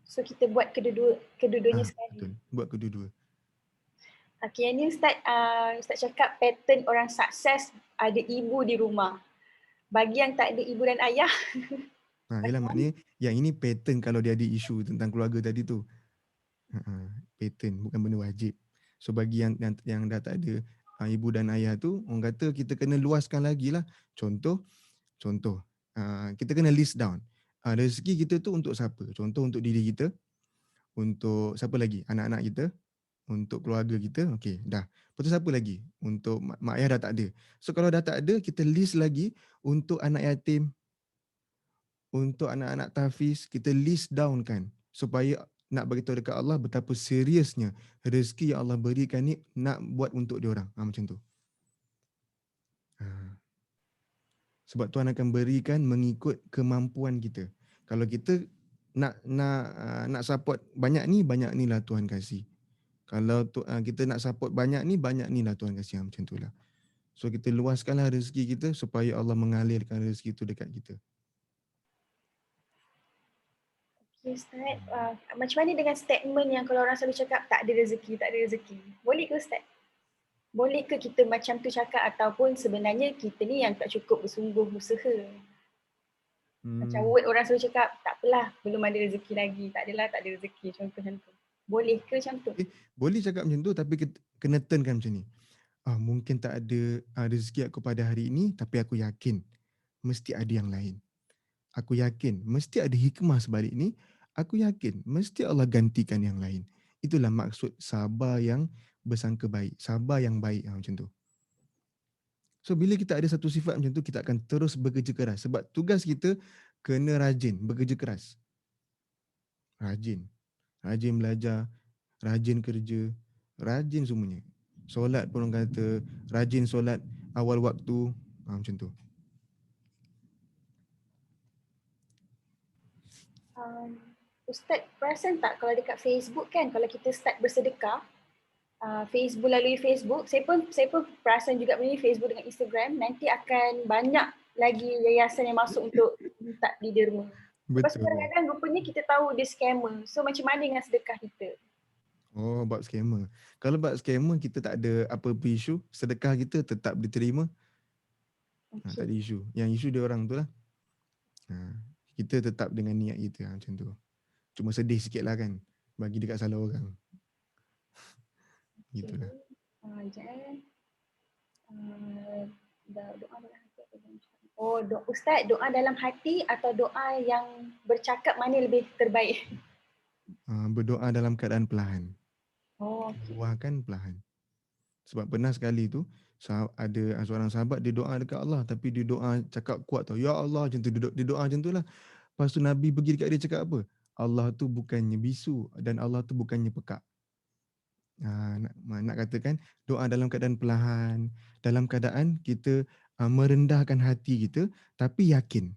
So kita buat kedua-duanya sekali. Betul, buat kedua-dua. Okay, yang ni Ustaz cakap pattern orang sukses ada ibu di rumah. Bagi yang tak ada ibu dan ayah. Yelah, maknanya yang ini pattern kalau dia ada isu tentang keluarga tadi tu. Pattern, bukan benda wajib. So bagi yang dah tak ada ibu dan ayah tu, orang kata kita kena luaskan lagi lah. Contoh, kita kena list down. Rezeki kita tu untuk siapa? Contoh untuk diri kita, untuk siapa lagi? Anak-anak kita, untuk keluarga kita, okey, dah. Lepas tu siapa lagi? Untuk mak ayah dah tak ada. So kalau dah tak ada, kita list lagi untuk anak yatim, untuk anak-anak tahfiz, kita list down kan, supaya nak beritahu dekat Allah betapa seriusnya rezeki yang Allah berikan ni nak buat untuk dia orang. Macam tu. Ha. Sebab Tuhan akan berikan mengikut kemampuan kita. Kalau kita nak support banyak ni lah Tuhan kasih. Kalau kita nak support banyak ni lah Tuhan kasih. Macam itulah. So kita luaskanlah rezeki kita supaya Allah mengalirkan rezeki itu dekat kita. Okay, Ustaz. Macam mana dengan statement yang kalau orang selalu cakap tak ada rezeki, tak ada rezeki? Boleh ke Ustaz? Boleh ke kita macam tu cakap ataupun sebenarnya kita ni yang tak cukup bersungguh usaha? Macam word orang selalu cakap, tak apalah, belum ada rezeki lagi, tak adalah tak ada rezeki, contoh macam tu. Boleh ke macam tu? Boleh cakap macam tu tapi kena turnkan macam ni. Mungkin tak ada rezeki aku pada hari ini tapi aku yakin mesti ada yang lain. Aku yakin mesti ada hikmah sebalik ni. Aku yakin mesti Allah gantikan yang lain. Itulah maksud sabar yang bersangka baik. Sabar yang baik macam tu. So bila kita ada satu sifat macam tu, kita akan terus bekerja keras. Sebab tugas kita kena rajin, bekerja keras. Rajin. Rajin belajar, rajin kerja, rajin semuanya. Solat pun orang kata, rajin solat awal waktu. Macam tu. Ustaz perasan tak kalau dekat Facebook kan, kalau kita start bersedekah, Facebook lalui Facebook, saya pun perasan juga benda ni, Facebook dengan Instagram, nanti akan banyak lagi yayasan yang masuk untuk minta diderma. Lepas tu Betul. kadang-kadang rupanya kita tahu dia scammer. So macam mana dengan sedekah kita? Oh, bab scammer. Kalau bab scammer, kita tak ada apa-apa isu. Sedekah kita tetap diterima. Tak Okay. ada isu. Yang isu dia orang tu lah. Kita tetap dengan niat kita macam tu. Cuma sedih sikit lah kan. Bagi dekat salah orang. Gitulah. Doa dalam hati atau Ustaz, doa dalam hati atau doa yang bercakap mana lebih terbaik? Berdoa dalam keadaan perlahan. Okay. Luahkan perlahan. Sebab pernah sekali tu, ada seorang sahabat dia doa dekat Allah tapi dia doa cakap kuat tau. Ya Allah macam tu, dia doa macam tu lah. Lepas tu Nabi pergi dekat dia cakap apa? Allah tu bukannya bisu dan Allah tu bukannya pekak. Nak katakan doa dalam keadaan perlahan, dalam keadaan kita merendahkan hati kita tapi yakin.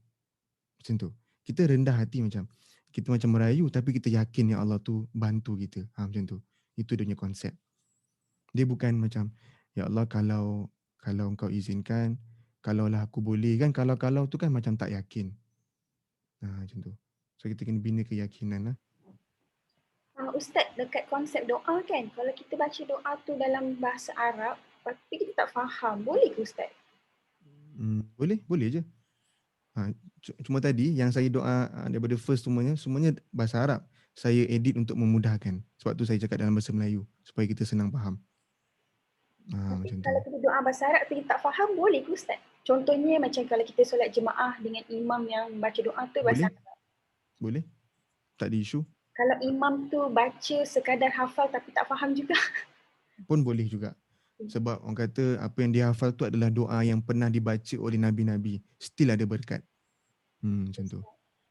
Macam tu. Kita rendah hati macam kita macam merayu tapi kita yakin yang Allah tu bantu kita. Macam tu. Itu dia punya konsep. Dia bukan macam ya Allah kalau engkau izinkan, kalaulah aku boleh kan, kalau tu kan macam tak yakin. Macam tu. So kita kena bina keyakinan lah. Ustaz, dekat konsep doa kan, kalau kita baca doa tu dalam bahasa Arab, tapi kita tak faham, boleh ke Ustaz? Boleh je. Cuma tadi yang saya doa daripada first semuanya bahasa Arab. Saya edit untuk memudahkan. Sebab tu saya cakap dalam bahasa Melayu supaya kita senang faham. Tapi Macam tu. kalau kita doa bahasa Arab tapi kita tak faham, boleh ke Ustaz? Contohnya macam kalau kita solat jemaah dengan imam yang baca doa tu bahasa Boleh? Arab. Boleh? Tak ada isu? Kalau imam tu baca sekadar hafal tapi tak faham juga. Pun boleh juga. Sebab orang kata apa yang dia hafal tu adalah doa yang pernah dibaca oleh Nabi-Nabi. Still ada berkat. Macam tu.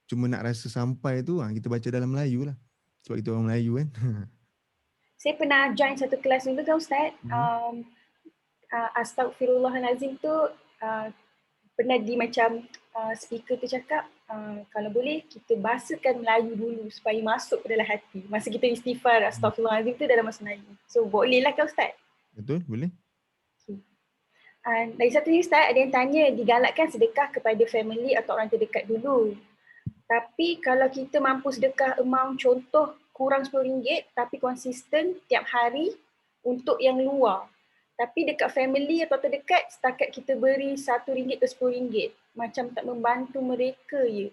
Cuma nak rasa sampai tu kita baca dalam Melayu lah. Sebab kita orang Melayu kan. Saya pernah join satu kelas dulu kan Ustaz. Astaghfirullahalazim tu pernah di macam speaker tu cakap kalau boleh kita bahasakan Melayu dulu supaya masuk ke dalam hati. Masa kita istighfar astaghfirullahalazim tu dalam bahasa Melayu. So boleh lah kan Ustaz? Betul? Boleh? Lagi satu ni Ustaz, ada yang tanya digalakkan sedekah kepada family atau orang terdekat dulu. Tapi kalau kita mampu sedekah amount contoh kurang RM10 tapi konsisten tiap hari untuk yang luar. Tapi dekat family atau terdekat setakat kita beri RM1 ke RM10. Macam tak membantu mereka je.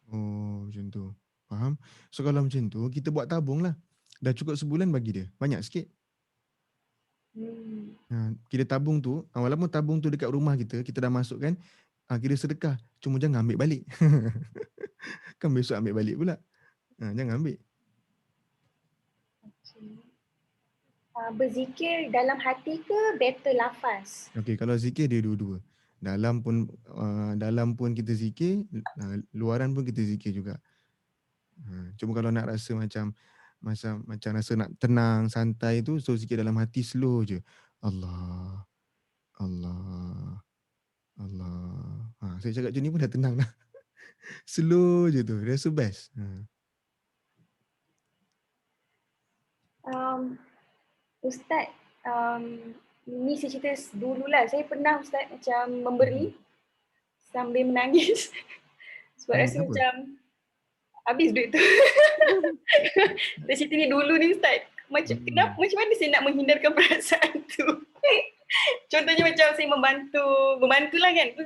Oh, macam tu. Faham? So kalau macam tu, kita buat tabung lah. Dah cukup sebulan bagi dia. Banyak sikit. Kita tabung tu, walaupun tabung tu dekat rumah kita dah masukkan, kita sedekah. Cuma jangan ambil balik. Kan besok ambil balik pula. Jangan ambil. Berzikir dalam hati ke better lafaz? Okey, kalau zikir dia dua-dua. Dalam pun kita zikir, luaran pun kita zikir juga. Cuma kalau nak rasa macam rasa nak tenang, santai tu, so zikir dalam hati slow je. Allah, Allah, Allah. Saya cakap macam ni pun dah tenang dah. Slow je tu, rasa best. Ustaz, ni saya cerita dululah. Saya pernah Ustaz macam memberi sambil menangis sebab rasa Kenapa? macam habis duit tu. Saya cerita ni dulu ni Ustaz. Macam mana saya nak menghindarkan perasaan tu? Contohnya macam saya membantulah kan. Tu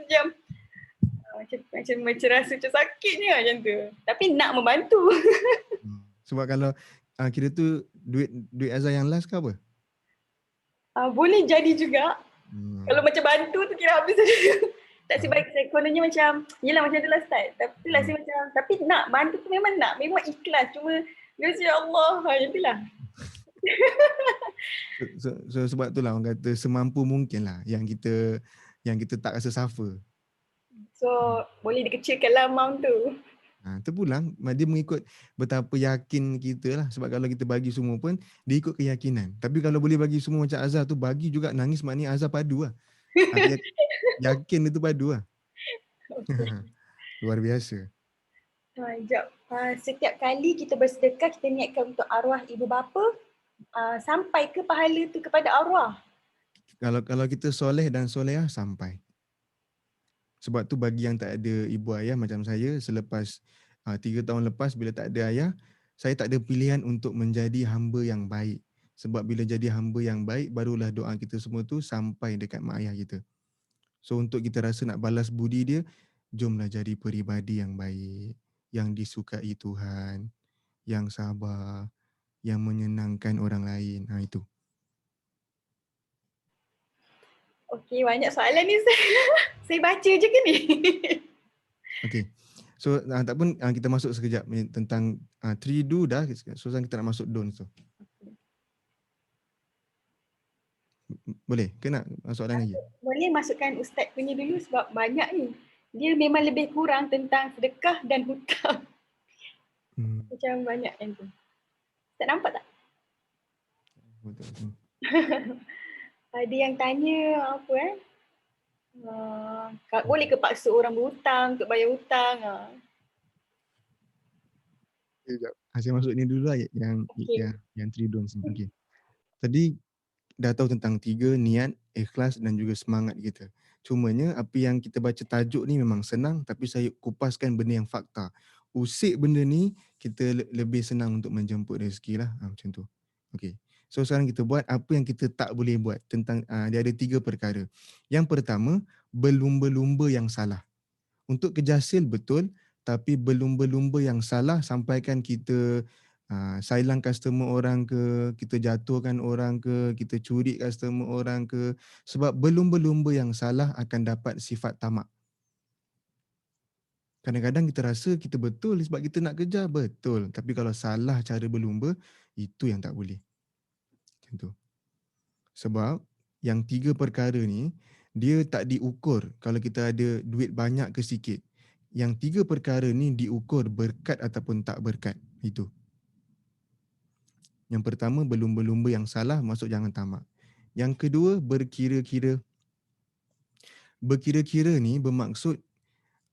macam rasa macam sakitnya macam tu. Tapi nak membantu. Sebab kalau kira tu duit azan yang last ke apa? Boleh jadi juga. Kalau macam bantu tu kira habis saja. Tak sebab saya kononnya macam, yelah macam tu lah Ustaz. Tapi lah saya macam, tapi nak bantu tu memang nak. Memang ikhlas. Cuma, ya Allah, macam tu lah. So sebab tu lah orang kata semampu mungkin lah yang kita tak rasa suffer. So, boleh dikecilkanlah amount tu. Terpulang, dia mengikut betapa yakin kita lah. Sebab kalau kita bagi semua pun, dia ikut keyakinan. Tapi kalau boleh bagi semua macam Azhar tu, bagi juga nangis maknanya Azhar padu lah. Yakin dia tu padu lah. Luar biasa. Setiap kali kita bersedekah, kita niatkan untuk arwah ibu bapa, sampai ke pahala tu kepada arwah? Kalau kita soleh dan solehah, sampai. Sebab tu bagi yang tak ada ibu ayah macam saya, selepas 3 tahun lepas bila tak ada ayah, saya tak ada pilihan untuk menjadi hamba yang baik. Sebab bila jadi hamba yang baik, barulah doa kita semua tu sampai dekat mak ayah kita. So untuk kita rasa nak balas budi dia, jomlah jadi peribadi yang baik, yang disukai Tuhan, yang sabar, yang menyenangkan orang lain. Itu. Okey, banyak soalan ni saya baca je ke ni? Okey. So tak pun kita masuk sekejap tentang three do dah. So sekarang kita nak masuk don't tu. Boleh ke nak soalan lagi? Boleh masukkan Ustaz punya dulu sebab banyak ni. Dia memang lebih kurang tentang sedekah dan hutang. Macam banyak yang tu. Ustaz nampak tak? Betul. Ada yang tanya apa boleh ke paksa orang berhutang untuk bayar hutang? Sekejap. Saya masuk ni dulu lah yang three don'ts ni. Okey. Tadi dah tahu tentang 3, niat, ikhlas dan juga semangat kita. Cumanya apa yang kita baca tajuk ni memang senang tapi saya kupaskan benda yang fakta. Usik benda ni kita lebih senang untuk menjemput rezeki lah. Macam tu. Okey. So sekarang kita buat apa yang kita tak boleh buat tentang dia ada 3 perkara. Yang pertama, berlumba-lumba yang salah. Untuk kerja hasil betul tapi berlumba-lumba yang salah sampaikan kita silent customer orang ke, kita jatuhkan orang ke, kita curi customer orang ke. Sebab berlumba-lumba yang salah akan dapat sifat tamak. Kadang-kadang kita rasa kita betul sebab kita nak kejar, betul. Tapi kalau salah cara berlumba, itu yang tak boleh. Macam tu. Sebab yang 3 perkara ni, dia tak diukur kalau kita ada duit banyak ke sikit. Yang 3 perkara ni diukur berkat ataupun tak berkat. Itu. Yang pertama, berlumba-lumba yang salah, masuk jangan tamak. Yang kedua, berkira-kira. Berkira-kira ni bermaksud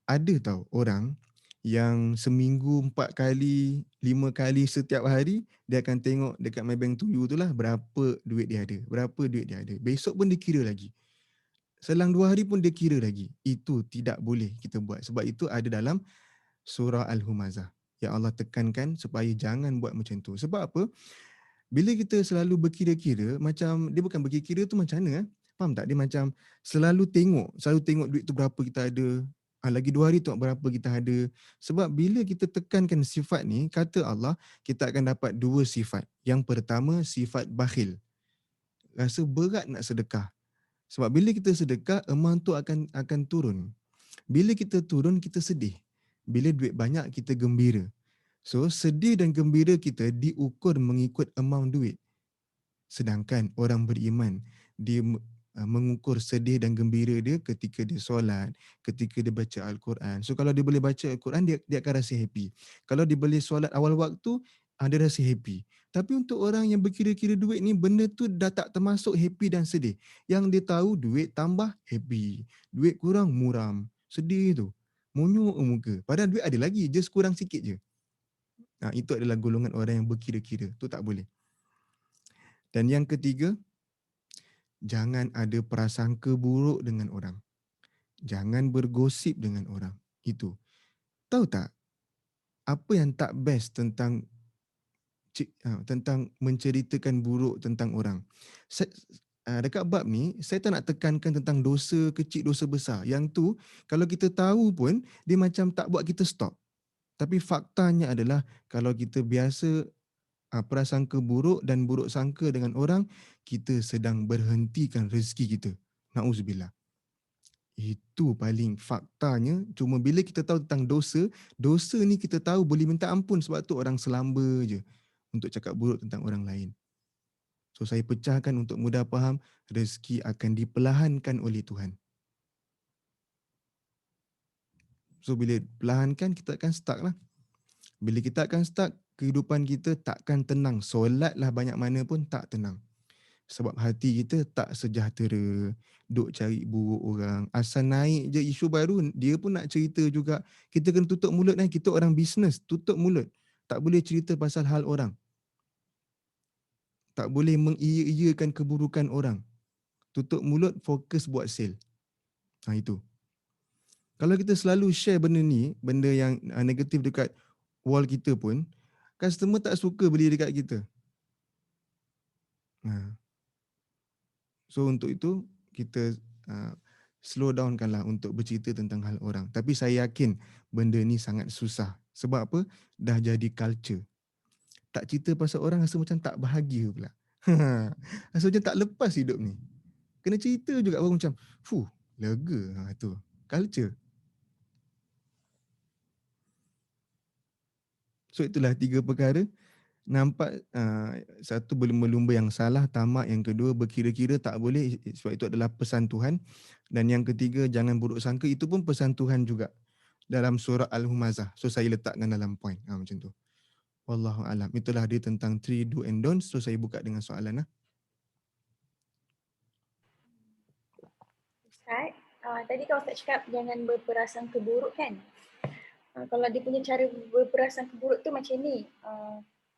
ada tau orang yang seminggu 4 kali, 5 kali setiap hari, dia akan tengok dekat Maybank to you tu lah berapa duit dia ada. Berapa duit dia ada. Besok pun dia kira lagi. Selang 2 hari pun dia kira lagi. Itu tidak boleh kita buat. Sebab itu ada dalam surah Al-Humazah. Yang Allah tekankan supaya jangan buat macam tu. Sebab apa? Bila kita selalu berkira-kira, macam dia bukan berkira-kira tu macam mana? Faham tak? Dia macam selalu tengok duit tu berapa kita ada. Lagi 2 hari tengok berapa kita ada. Sebab bila kita tekankan sifat ni, kata Allah, kita akan dapat 2 sifat. Yang pertama, sifat bakhil. Rasa berat nak sedekah. Sebab bila kita sedekah, amount tu akan turun. Bila kita turun, kita sedih. Bila duit banyak, kita gembira. So, sedih dan gembira kita diukur mengikut amount duit. Sedangkan orang beriman, dia mengukur sedih dan gembira dia ketika dia solat, ketika dia baca Al-Quran. So kalau dia boleh baca Al-Quran, dia akan rasa happy. Kalau dia boleh solat awal waktu, dia rasa happy. Tapi untuk orang yang berkira-kira duit ni, benda tu dah tak termasuk happy dan sedih. Yang dia tahu duit tambah happy, duit kurang muram, sedih tu. Monyok muka. Padahal duit ada lagi, just kurang sikit je. Itu adalah golongan orang yang berkira-kira. Tu tak boleh. Dan yang ketiga, jangan ada prasangka buruk dengan orang. Jangan bergosip dengan orang. Itu. Tahu tak, apa yang tak best tentang menceritakan buruk tentang orang? Dekat bab ni, saya tak nak tekankan tentang dosa kecil, dosa besar. Yang tu, kalau kita tahu pun, dia macam tak buat kita stop. Tapi faktanya adalah, kalau kita biasa prasangka buruk dan buruk sangka dengan orang, kita sedang berhentikan rezeki kita. Na'udzubillah. Itu paling faktanya. Cuma bila kita tahu tentang dosa, dosa ni kita tahu boleh minta ampun, sebab tu orang selamba je untuk cakap buruk tentang orang lain. So saya pecahkan untuk mudah faham, rezeki akan diperlahankan oleh Tuhan. So bila perlahankan, kita akan stuck lah. Bila kita akan stuck, kehidupan kita takkan tenang. Solatlah banyak mana pun tak tenang. Sebab hati kita tak sejahtera, duk cari buruk orang. Asal naik je isu baru, dia pun nak cerita juga. Kita kena tutup mulut kan, kita orang bisnes, tutup mulut. Tak boleh cerita pasal hal orang. Tak boleh mengiya-iyakan keburukan orang. Tutup mulut, fokus buat sale. Itu. Kalau kita selalu share benda ni, benda yang negatif dekat wall kita pun, customer tak suka beli dekat kita. So untuk itu, kita slow downkanlah untuk bercerita tentang hal orang. Tapi saya yakin benda ni sangat susah. Sebab apa? Dah jadi culture. Tak cerita pasal orang rasa macam tak bahagia pula. Rasa macam tak lepas hidup ni. Kena cerita juga baru macam, lega. Itu culture. So itulah 3 perkara. Nampak satu, berlumba-lumba yang salah, tamak. Yang kedua, berkira-kira tak boleh, sebab itu adalah pesan Tuhan. Dan yang ketiga, jangan buruk sangka, itu pun pesan Tuhan juga dalam surah Al-Humazah. So saya letakkan dalam point macam tu. Wallahu alam. Itulah dia tentang 3 do and don'ts. So saya buka dengan soalan. Ustaz, tadi kalau Ustaz cakap jangan berprasangka buruk kan? Kalau dia punya cara berprasangka buruk tu macam ni.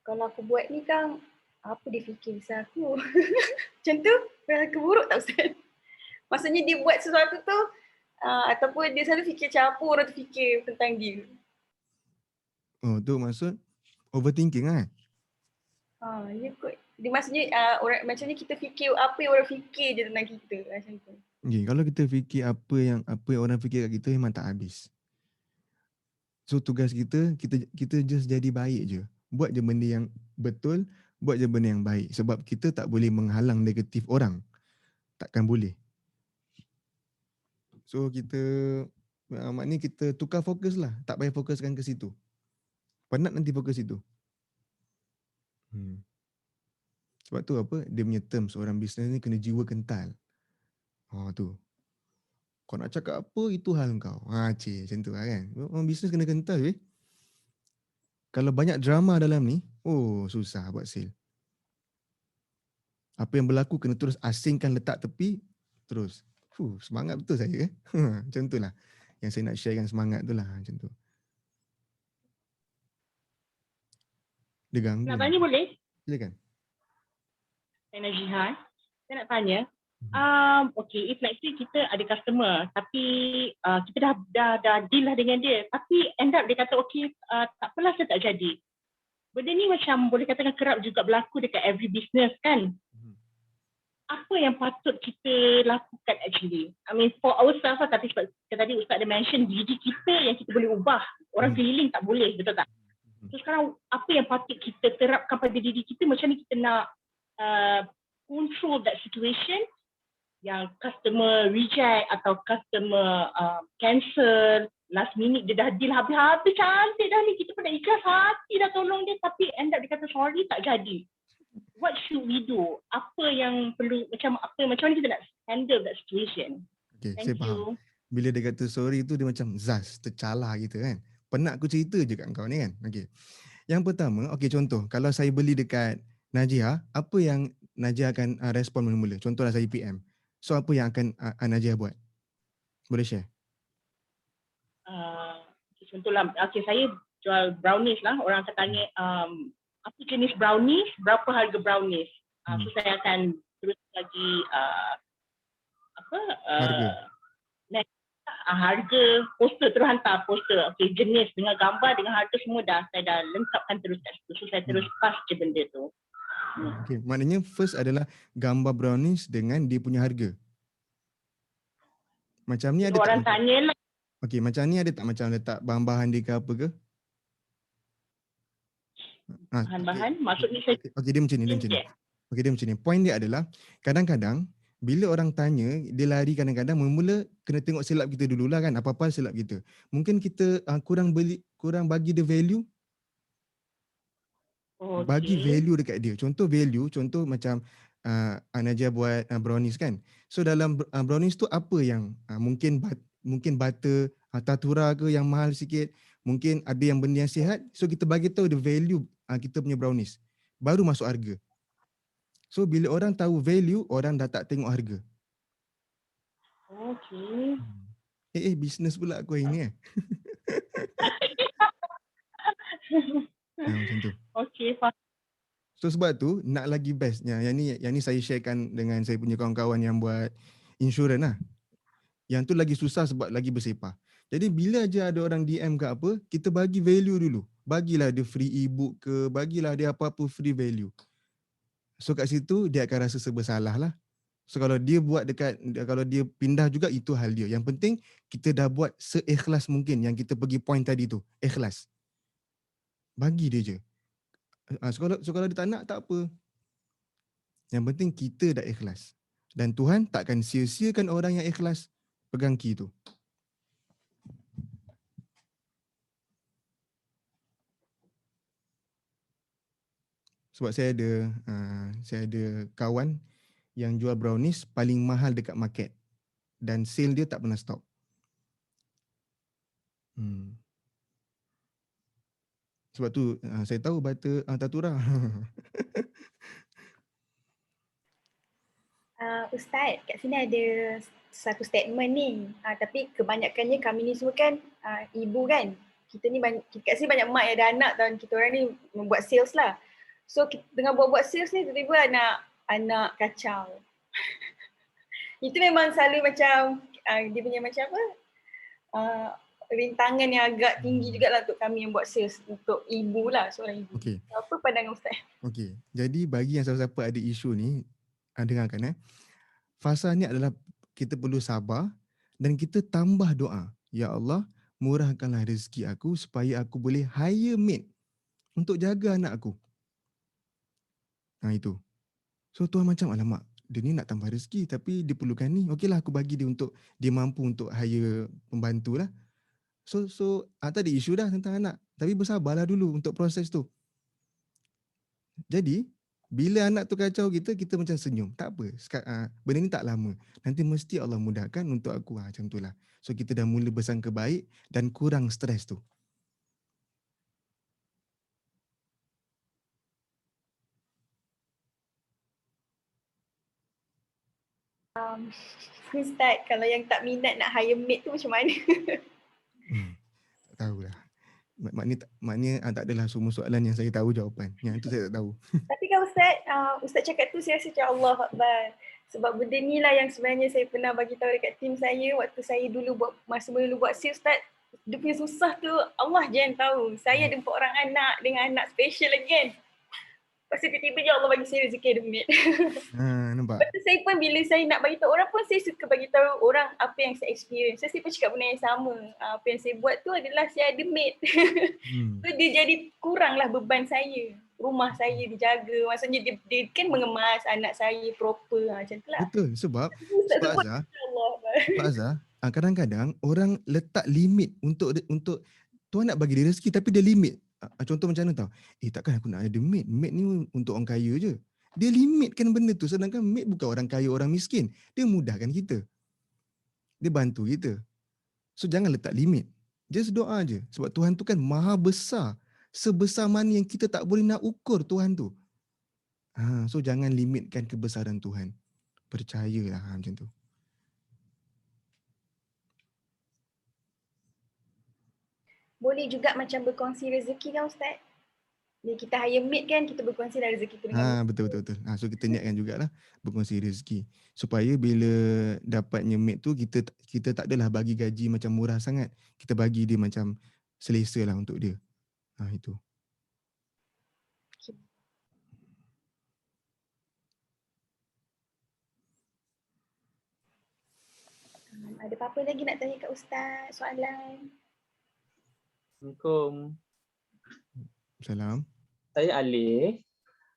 Kalau aku buat ni kan, apa dia fikir pasal aku? Macam tu, prasangka buruk tak Ustaz? Maksudnya dia buat sesuatu tu, ataupun dia selalu fikir macam apa orang tu fikir tentang dia. Oh, tu maksud overthinking kan? Ya kot. Dia maksudnya orang macam ni, kita fikir apa yang orang fikir je tentang kita macam tu. Okay, kalau kita fikir apa yang orang fikir kat kita, memang tak habis. So tugas kita just jadi baik je. Buat je benda yang betul, buat je benda yang baik. Sebab kita tak boleh menghalang negatif orang. Takkan boleh. So kita, maknanya kita tukar fokus lah. Tak payah fokuskan ke situ. Penat nanti fokus situ. Sebab tu apa, dia punya term seorang bisnes ni kena jiwa kental. Tu. Kau nak cakap apa, itu hal kau. Macam tu lah kan. Orang bisnes kena kental weh. Kalau banyak drama dalam ni, susah buat sale. Apa yang berlaku kena terus asingkan, letak tepi, terus. Semangat betul saya. Macam tu lah. Yang saya nak sharekan semangat tu lah. Macam tu. Dia ganggu. Nak tanya boleh? Silakan. Saya Najihan. Saya nak tanya, okay, if let's say kita ada customer tapi kita dah deal lah dengan dia, tapi end up dia kata okay, tak apalah, saya tak jadi. Benda ni macam boleh katakan kerap juga berlaku dekat every business kan. Apa yang patut kita lakukan actually? I mean for ourselves lah, tadi Ustaz ada mention diri kita yang kita boleh ubah. Orang keliling tak boleh, betul tak? So sekarang apa yang patut kita terapkan pada diri kita, macam ni kita nak control that situation yang customer reject atau customer cancel last minute, dia dah deal habis-habis cantik dah ni, kita pun dah ikhlas hati dah tolong dia, tapi end up dia kata sorry tak jadi. what should we do? Apa yang perlu, macam mana kita nak handle that situation? Okay, Thank saya faham. you. Bila dia kata sorry tu dia macam zaz, tercalar gitu kan. Penat aku cerita je kat kau ni kan. Okay. Yang pertama, okay contoh, kalau saya beli dekat Najia, apa yang Najia akan respon mula-mula? Contohlah saya PM. So apa yang akan Najia buat? Boleh share? Contohlah, okay, saya jual brownies lah. Orang akan tanya apa jenis brownies, berapa harga brownies. So saya akan terus lagi Harga. Harga, poster, terus hantar poster. Okay, jenis dengan gambar, dengan harga semua saya dah lengkapkan terus kat situ. So saya terus pass je benda tu. Okay, maknanya first adalah gambar brownies dengan dia punya harga. Macam ni ada orang tak? Tanya lah. Okay, macam ni ada tak macam letak bahan-bahan dia ke apa ke? Bahan-bahan, maksudnya saya... Okay, dia macam ni. Okay, dia macam ni. Point dia adalah, kadang-kadang, bila orang tanya, dia lari kadang-kadang, mula kena tengok silap kita dululah kan, apa-apa silap kita. Mungkin kita kurang bagi dia value, bagi value dekat dia. Contoh value, contoh macam Najia buat brownies kan. So dalam brownies tu apa yang mungkin butter, tatura ke yang mahal sikit, mungkin ada yang benda yang sihat. So kita bagi tahu the value kita punya brownies. Baru masuk harga. So bila orang tahu value, orang dah tak tengok harga. Okay. Business pula aku hari ni macam tu. Okay, faham. So sebab tu nak lagi bestnya, yang ni saya sharekan dengan saya punya kawan-kawan yang buat insurans lah. Yang tu lagi susah sebab lagi bersepah. Jadi bila aja ada orang DM ke apa, kita bagi value dulu. Bagilah dia free ebook ke, bagilah dia apa-apa free value. So kat situ dia akan rasa serba salah lah. So kalau dia kalau dia pindah juga, itu hal dia. Yang penting kita dah buat seikhlas mungkin yang kita pergi point tadi tu. Ikhlas. Bagi dia je. So kalau dia tak nak, tak apa. Yang penting kita dah ikhlas. Dan Tuhan takkan sia-siakan orang yang ikhlas pegang key tu. Sebab saya ada kawan yang jual brownies paling mahal dekat market. Dan sale dia tak pernah stop. Sebab tu saya tahu butter tatura. Ustaz, kat sini ada satu statement ni. Tapi kebanyakannya kami ni semua kan ibu kan. Kita ni kat sini banyak mak yang ada anak dan kita orang ni membuat sales lah. So dengan buat sales ni tiba-tiba anak kacau. Itu memang selalu macam dia punya macam apa? Rintangan yang agak tinggi jugalah untuk kami yang buat sales, untuk ibu lah, seorang ibu. Okay. Apa pandangan Ustaz? Okay. Jadi bagi yang siapa-siapa ada isu ni, dengarkan fasa ni adalah kita perlu sabar dan kita tambah doa. Ya Allah, murahkanlah rezeki aku supaya aku boleh hire maid untuk jaga anak aku. Itu. So Tuhan macam, alamak, dia ni nak tambah rezeki tapi dia perlukan ni. Okeylah aku bagi dia untuk dia mampu untuk hire pembantu lah. So tadi isu dah tentang anak. Tapi bersabarlah dulu untuk proses tu. Jadi bila anak tu kacau kita macam senyum. Tak apa. Benda ni tak lama. Nanti mesti Allah mudahkan untuk aku. Macam tu lah. So kita dah mula bersangka baik dan kurang stres tu. Ustaz, kalau yang tak minat nak hire maid tu macam mana? Tak tahulah. Maknanya tak adalah semua soalan yang saya tahu jawapan. Yang itu saya tak tahu. Tapi kan Ustaz cakap tu saya rasa macam Allah Akbar. Sebab benda ni lah yang sebenarnya saya pernah bagi tahu dekat tim saya waktu saya dulu masa buat sales, Ustaz. Dia punya susah tu Allah je yang tahu. Saya ada 4 orang anak dengan anak special lagi kan. Lepas tu tiba-tiba je Allah bagi saya rezeki ada maid. Nampak? Lepas tu saya pun bila saya nak bagi tahu orang pun saya suka bagi tahu orang apa yang saya experience. Saya pun cakap benda yang sama. Apa yang saya buat tu adalah saya ada maid. So dia jadi kuranglah beban saya. Rumah saya dijaga. Maksudnya dia kan mengemas anak saya proper macam tu lah. Betul. Sebab Azhar, kadang-kadang orang letak limit untuk Tuhan nak bagi dia rezeki tapi dia limit. contoh macam mana tau? Takkan aku nak ada maid. Maid ni untuk orang kaya je. Dia limitkan benda tu, sedangkan maid bukan orang kaya, orang miskin. Dia mudahkan kita. Dia bantu kita. So jangan letak limit. Just doa je. Sebab Tuhan tu kan maha besar. Sebesar mana yang kita tak boleh nak ukur Tuhan tu. So jangan limitkan kebesaran Tuhan. Percayalah macam tu. Boleh juga macam berkongsi rezeki kan Ustaz? Bila kita hire maid kan, kita berkongsi lah rezeki tu dengan maid. Betul. So kita niatkan jugalah berkongsi rezeki. Supaya bila dapatnya maid tu, kita tak adalah bagi gaji macam murah sangat. Kita bagi dia macam selesa lah untuk dia. Itu. Okay. Ada apa-apa lagi nak tanya kat Ustaz? Soalan? Assalamualaikum. Salam. Saya Alif.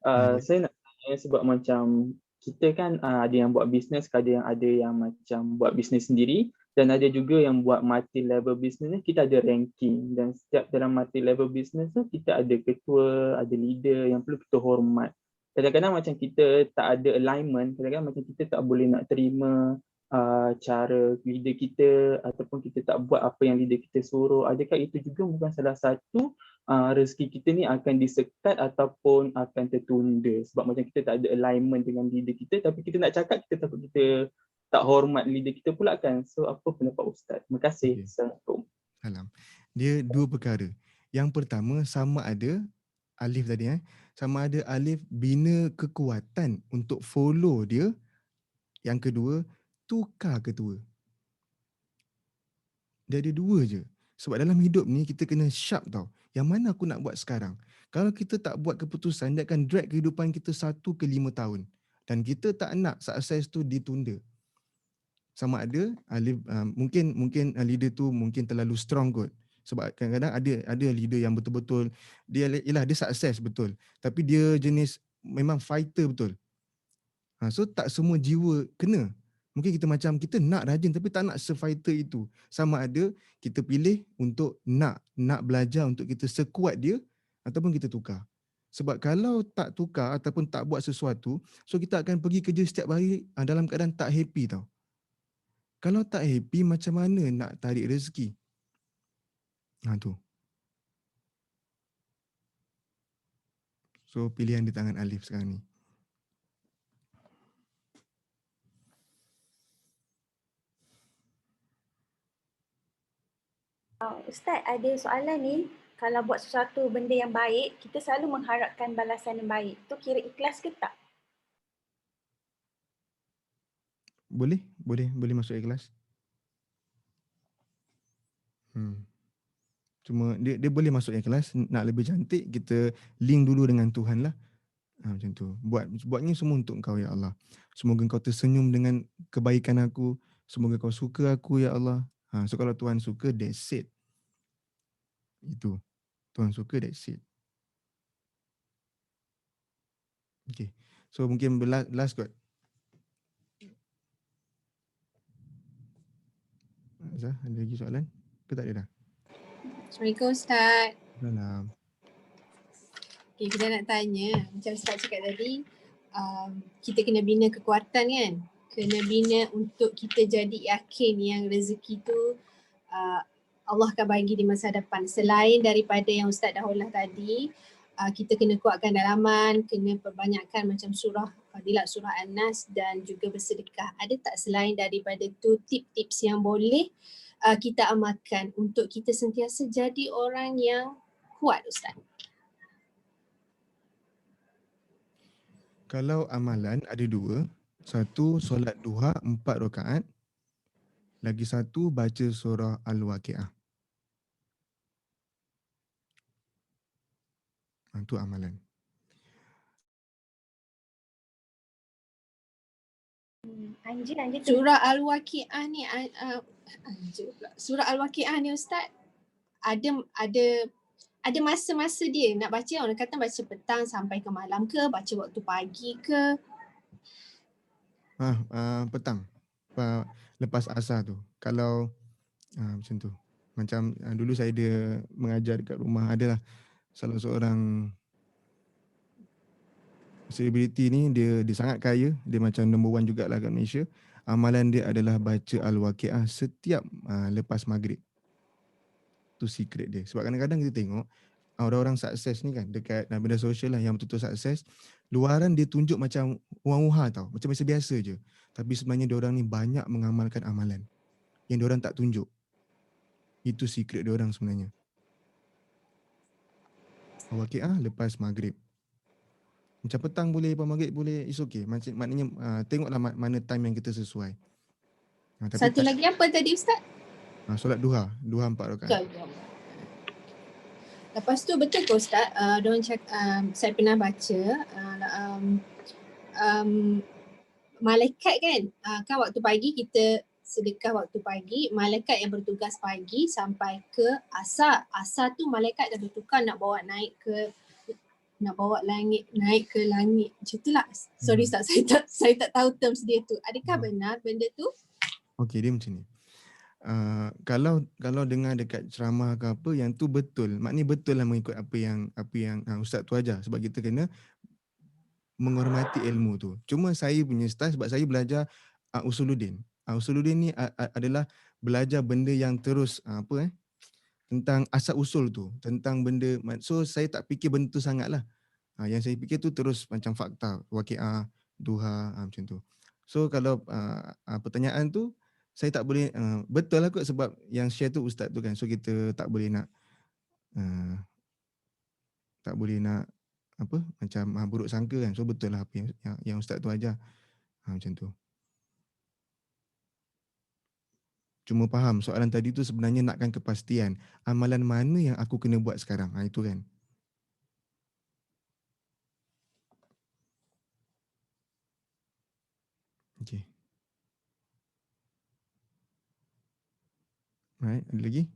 Alif. Saya nak tanya sebab macam kita kan ada yang buat bisnes, ada yang macam buat bisnes sendiri, dan ada juga yang buat multi level bisnes ni kita ada ranking, dan setiap dalam multi level bisnes tu kita ada ketua, ada leader yang perlu kita hormat. Kadang-kadang macam kita tak ada alignment, kadang-kadang macam kita tak boleh nak terima cara leader kita, ataupun kita tak buat apa yang leader kita suruh. Adakah itu juga bukan salah satu rezeki kita ni akan disekat ataupun akan tertunda sebab macam kita tak ada alignment dengan leader kita, tapi kita nak cakap kita takut kita tak hormat leader kita pula kan. So apa pendapat Ustaz? Terima kasih. Okay. Assalamualaikum. Salam. Dia dua perkara. Yang pertama, sama ada Alif tadi sama ada Alif bina kekuatan untuk follow dia. Yang kedua, tukar ketua. Dia ada dua je. Sebab dalam hidup ni kita kena sharp tau. Yang mana aku nak buat sekarang? Kalau kita tak buat keputusan, dia akan drag kehidupan kita 1 ke 5 tahun. Dan kita tak nak sukses tu ditunda. Sama ada mungkin leader tu mungkin terlalu strong kot. Sebab kadang-kadang ada leader yang betul-betul dia sukses betul. Tapi dia jenis memang fighter betul. So tak semua jiwa kena. Mungkin kita macam kita nak rajin tapi tak nak se-fighter itu. Sama ada kita pilih untuk nak belajar untuk kita sekuat dia ataupun kita tukar. Sebab kalau tak tukar ataupun tak buat sesuatu, so kita akan pergi kerja setiap hari dalam keadaan tak happy tau. Kalau tak happy, macam mana nak tarik rezeki? Tu. So pilihan di tangan Alif sekarang ni. Ustaz, ada soalan ni. Kalau buat sesuatu benda yang baik, kita selalu mengharapkan balasan yang baik. Tu kira ikhlas ke tak? Boleh masuk ikhlas. Cuma dia boleh masuk ikhlas. Nak lebih cantik, kita link dulu dengan Tuhan lah. Macam tu. Buatnya semua untuk Engkau, ya Allah. Semoga Engkau tersenyum dengan kebaikan aku. Semoga Kau suka aku, ya Allah. So kalau Tuhan suka, that's it. Itu. Tuhan suka, that's it. Okay. So mungkin last kot. Azhar, ada lagi soalan? Ke tak ada dah? Assalamualaikum Ustaz. Salam. Okay, kita nak tanya, macam Ustaz cakap tadi, kita kena bina kekuatan kan? Kena bina untuk kita jadi yakin yang rezeki tu Allah akan bagi di masa depan. Selain daripada yang Ustaz dah ulah tadi, kita kena kuatkan dalaman, kena perbanyakkan macam surah Fadilat, surah An-Nas dan juga bersedekah. Ada tak selain daripada tu tip-tips yang boleh kita amalkan untuk kita sentiasa jadi orang yang kuat Ustaz? Kalau amalan ada dua. Satu, solat duha 4 rakaat. Lagi satu, baca surah Al-Waqiah. Itu amalan. Anjir Surah Al-Waqiah ni Surah Al-Waqiah ni Ustaz ada masa-masa dia nak baca. Orang kata baca petang sampai ke malam ke, baca waktu pagi ke? Petang. Lepas asar tu. Kalau macam tu. Macam dulu saya ada mengajar dekat rumah, adalah salah seorang selebriti ni, dia sangat kaya, dia macam number one jugalah kat Malaysia. Amalan dia adalah baca Al-Waqiah setiap lepas maghrib. Tu secret dia. Sebab kadang-kadang kita tengok orang-orang sukses ni kan dekat media sosial lah yang betul-betul sukses, luaran dia tunjuk macam wah tau, macam biasa-biasa je. Tapi sebenarnya diorang ni banyak mengamalkan amalan yang diorang tak tunjuk. Itu secret diorang sebenarnya. Al-Waqiah lepas maghrib. Macam petang boleh, lepas maghrib boleh, it's okay. Maknanya tengoklah mana time yang kita sesuai. Tapi Satu lagi apa tadi Ustaz? solat duha 4 rakaat. Lepas tu betul ke Ustaz, saya pernah baca malaikat kan, kan waktu pagi kita sedekah waktu pagi, malaikat yang bertugas pagi sampai ke asar. Asar tu malaikat dah bertukar nak bawa naik ke langit. Macam itulah. Sorry Ustaz, saya tak tahu terms dia tu. Adakah benar benda tu? Okey, dia macam ni. Kalau dengar dekat ceramah ke apa, yang tu betul. Maknanya betul lah mengikut apa yang ustaz tu ajar. Sebab kita kena menghormati ilmu tu. Cuma saya punya style sebab saya belajar usuluddin. Usuluddin ni adalah belajar benda yang terus tentang asal usul tu, tentang benda. So saya tak fikir benda tu sangatlah. Yang saya fikir tu terus macam fakta, waqiah, duha, macam tu. So kalau pertanyaan tu saya tak boleh, betul lah kot sebab yang share tu ustaz tu kan. So kita tak boleh nak macam buruk sangka kan. So betul lah apa yang ustaz tu ajar. Macam tu. Cuma faham soalan tadi tu sebenarnya nakkan kepastian. Amalan mana yang aku kena buat sekarang? Itu kan. Okay. Alright, ada lagi?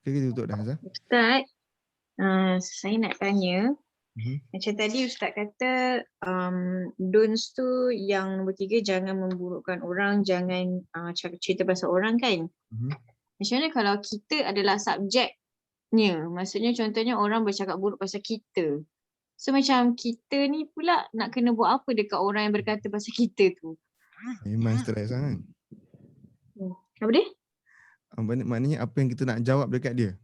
Kita tutup dah, Azhar? Ustaz, saya nak tanya, macam tadi Ustaz kata don'ts tu yang nombor 3, jangan memburukkan orang, jangan cerita pasal orang kan. Macam mana kalau kita adalah subjeknya, maksudnya contohnya orang bercakap buruk pasal kita. So macam kita ni pula nak kena buat apa dekat orang yang berkata pasal kita tu? Memang stres kan? Apa dia? Maknanya apa yang kita nak jawab dekat dia?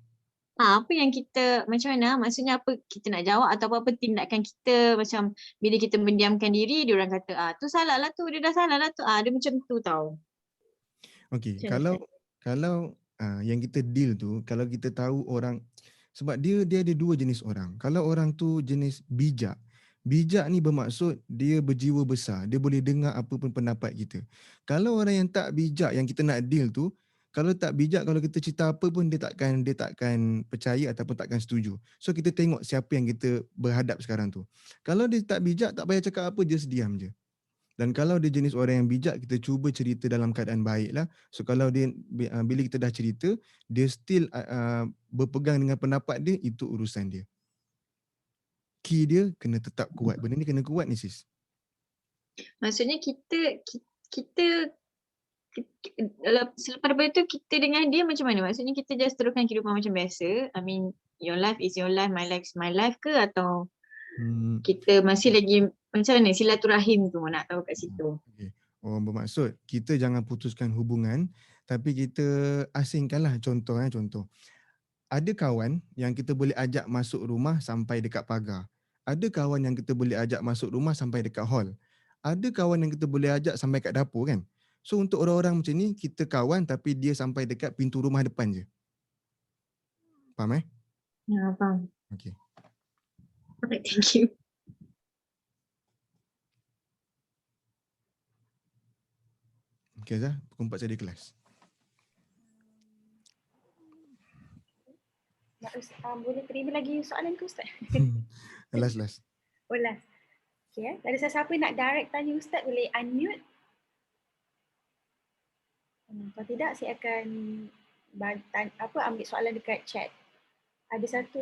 Apa yang kita, macam mana, maksudnya apa kita nak jawab atau apa tindakan kita, macam bila kita mendiamkan diri, dia orang kata tu salah lah tu, dia dah salah lah tu, dia macam tu tau. Okey, kalau yang kita deal tu, kalau kita tahu orang, sebab dia ada dua jenis orang. Kalau orang tu jenis bijak ni bermaksud dia berjiwa besar, dia boleh dengar apa pun pendapat kita. Kalau orang yang tak bijak yang kita nak deal tu, kalau tak bijak, kalau kita cerita apa pun dia takkan percaya ataupun takkan setuju. So kita tengok siapa yang kita berhadap sekarang tu. Kalau dia tak bijak, tak payah cakap apa, just diam je. Dan kalau dia jenis orang yang bijak, kita cuba cerita dalam keadaan baik lah. So kalau dia, bila kita dah cerita, dia still berpegang dengan pendapat dia, itu urusan dia. Key dia kena tetap kuat. Benda ni kena kuat ni sis. Maksudnya kita selepas daripada tu kita dengan dia macam mana? Maksudnya kita just teruskan kehidupan macam biasa. I mean, your life is your life, my life is my life ke? Atau kita masih lagi macam mana silaturahim tu nak tahu kat situ? Okay. Bermaksud kita jangan putuskan hubungan, tapi kita asingkanlah. Contoh. Ada kawan yang kita boleh ajak masuk rumah sampai dekat pagar. Ada kawan yang kita boleh ajak masuk rumah sampai dekat hall. Ada kawan yang kita boleh ajak sampai kat dapur kan. So untuk orang-orang macam ni, kita kawan tapi dia sampai dekat pintu rumah depan je. Faham Ya, faham. Okay. Alright, thank you. Okay Zah, pukul 4 saya di kelas. Boleh terima lagi soalan ke Ustaz? Last. Oh last. Okay, ada siapa nak direct tanya Ustaz, boleh unmute. Kalau tidak, saya akan ambil soalan dekat chat. Ada satu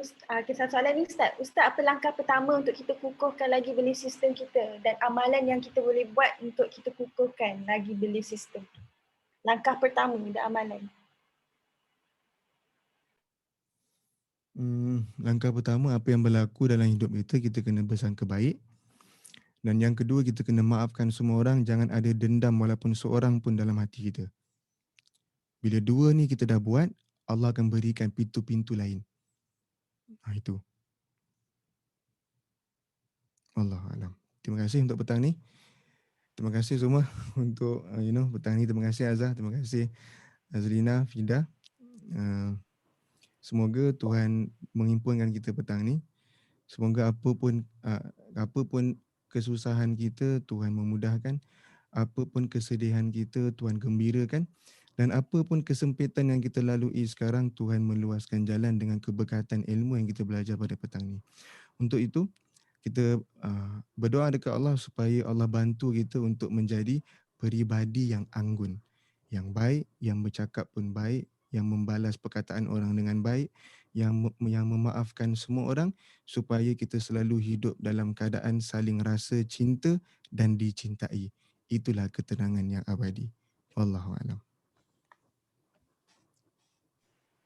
soalan ni Ustaz. Ustaz, apa langkah pertama untuk kita kukuhkan lagi belief sistem kita dan amalan yang kita boleh buat untuk kita kukuhkan lagi belief sistem? Langkah pertama dan amalan. Langkah pertama, apa yang berlaku dalam hidup kita kena bersangka baik. Dan yang kedua, kita kena maafkan semua orang, jangan ada dendam walaupun seorang pun dalam hati kita. Bila dua ni kita dah buat, Allah akan berikan pintu-pintu lain. Itu. Allahu a'lam. Terima kasih untuk petang ni. Terima kasih semua untuk petang ni. Terima kasih Azhar, terima kasih Azlina, Fida. Semoga Tuhan menghimpunkan kita petang ni. Semoga apa pun kesusahan kita Tuhan memudahkan, apa pun kesedihan kita Tuhan gembirakan, dan apa pun kesempitan yang kita lalui sekarang Tuhan meluaskan jalan dengan keberkatan ilmu yang kita belajar pada petang ni. Untuk itu kita berdoa dekat Allah supaya Allah bantu kita untuk menjadi peribadi yang anggun, yang baik, yang bercakap pun baik, yang membalas perkataan orang dengan baik, yang memaafkan semua orang, supaya kita selalu hidup dalam keadaan saling rasa cinta dan dicintai. Itulah ketenangan yang abadi. Wallahu a'lam.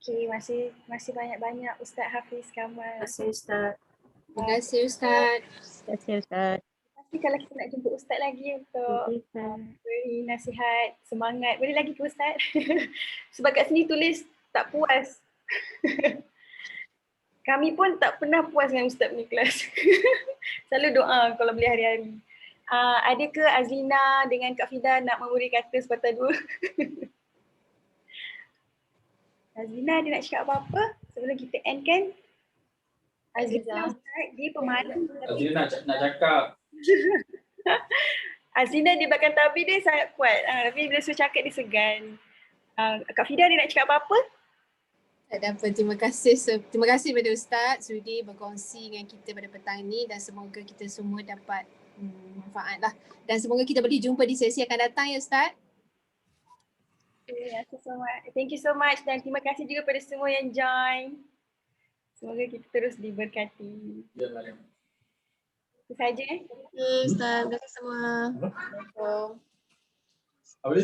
Okay, masih banyak-banyak Ustaz Hafiz Kamal. Terima kasih Ustaz. Terima kasih Ustaz. Terima kasih Ustaz. Pasti kalau kita nak jumpa Ustaz lagi untuk beri nasihat, semangat, boleh lagi ke Ustaz? Sebab kat sini tulis tak puas. Kami pun tak pernah puas dengan Ustaz punya kelas. Selalu doa kalau boleh hari-hari. Ada ke Azlina dengan Kak Fida nak memberi kata sepatah dua? Azlina ada nak cakap apa-apa sebelum kita end kan? Azlina Ustaz, dia pemalu. Azlina nak cakap. Azlina di belakang tabir dia sangat kuat. Tapi bila suruh cakap dia segan. Kak Fida ada nak cakap apa-apa? Tak ada apa. Terima kasih kepada Ustaz sudi berkongsi dengan kita pada petang ini dan semoga kita semua dapat manfaat lah. Dan semoga kita boleh jumpa di sesi akan datang ya Ustaz. Thank you so much dan terima kasih juga pada semua yang join. Semoga kita terus diberkati. Ya, Mariam. Itu saja. Ustaz, terima kasih semua. Assalamualaikum. Habis?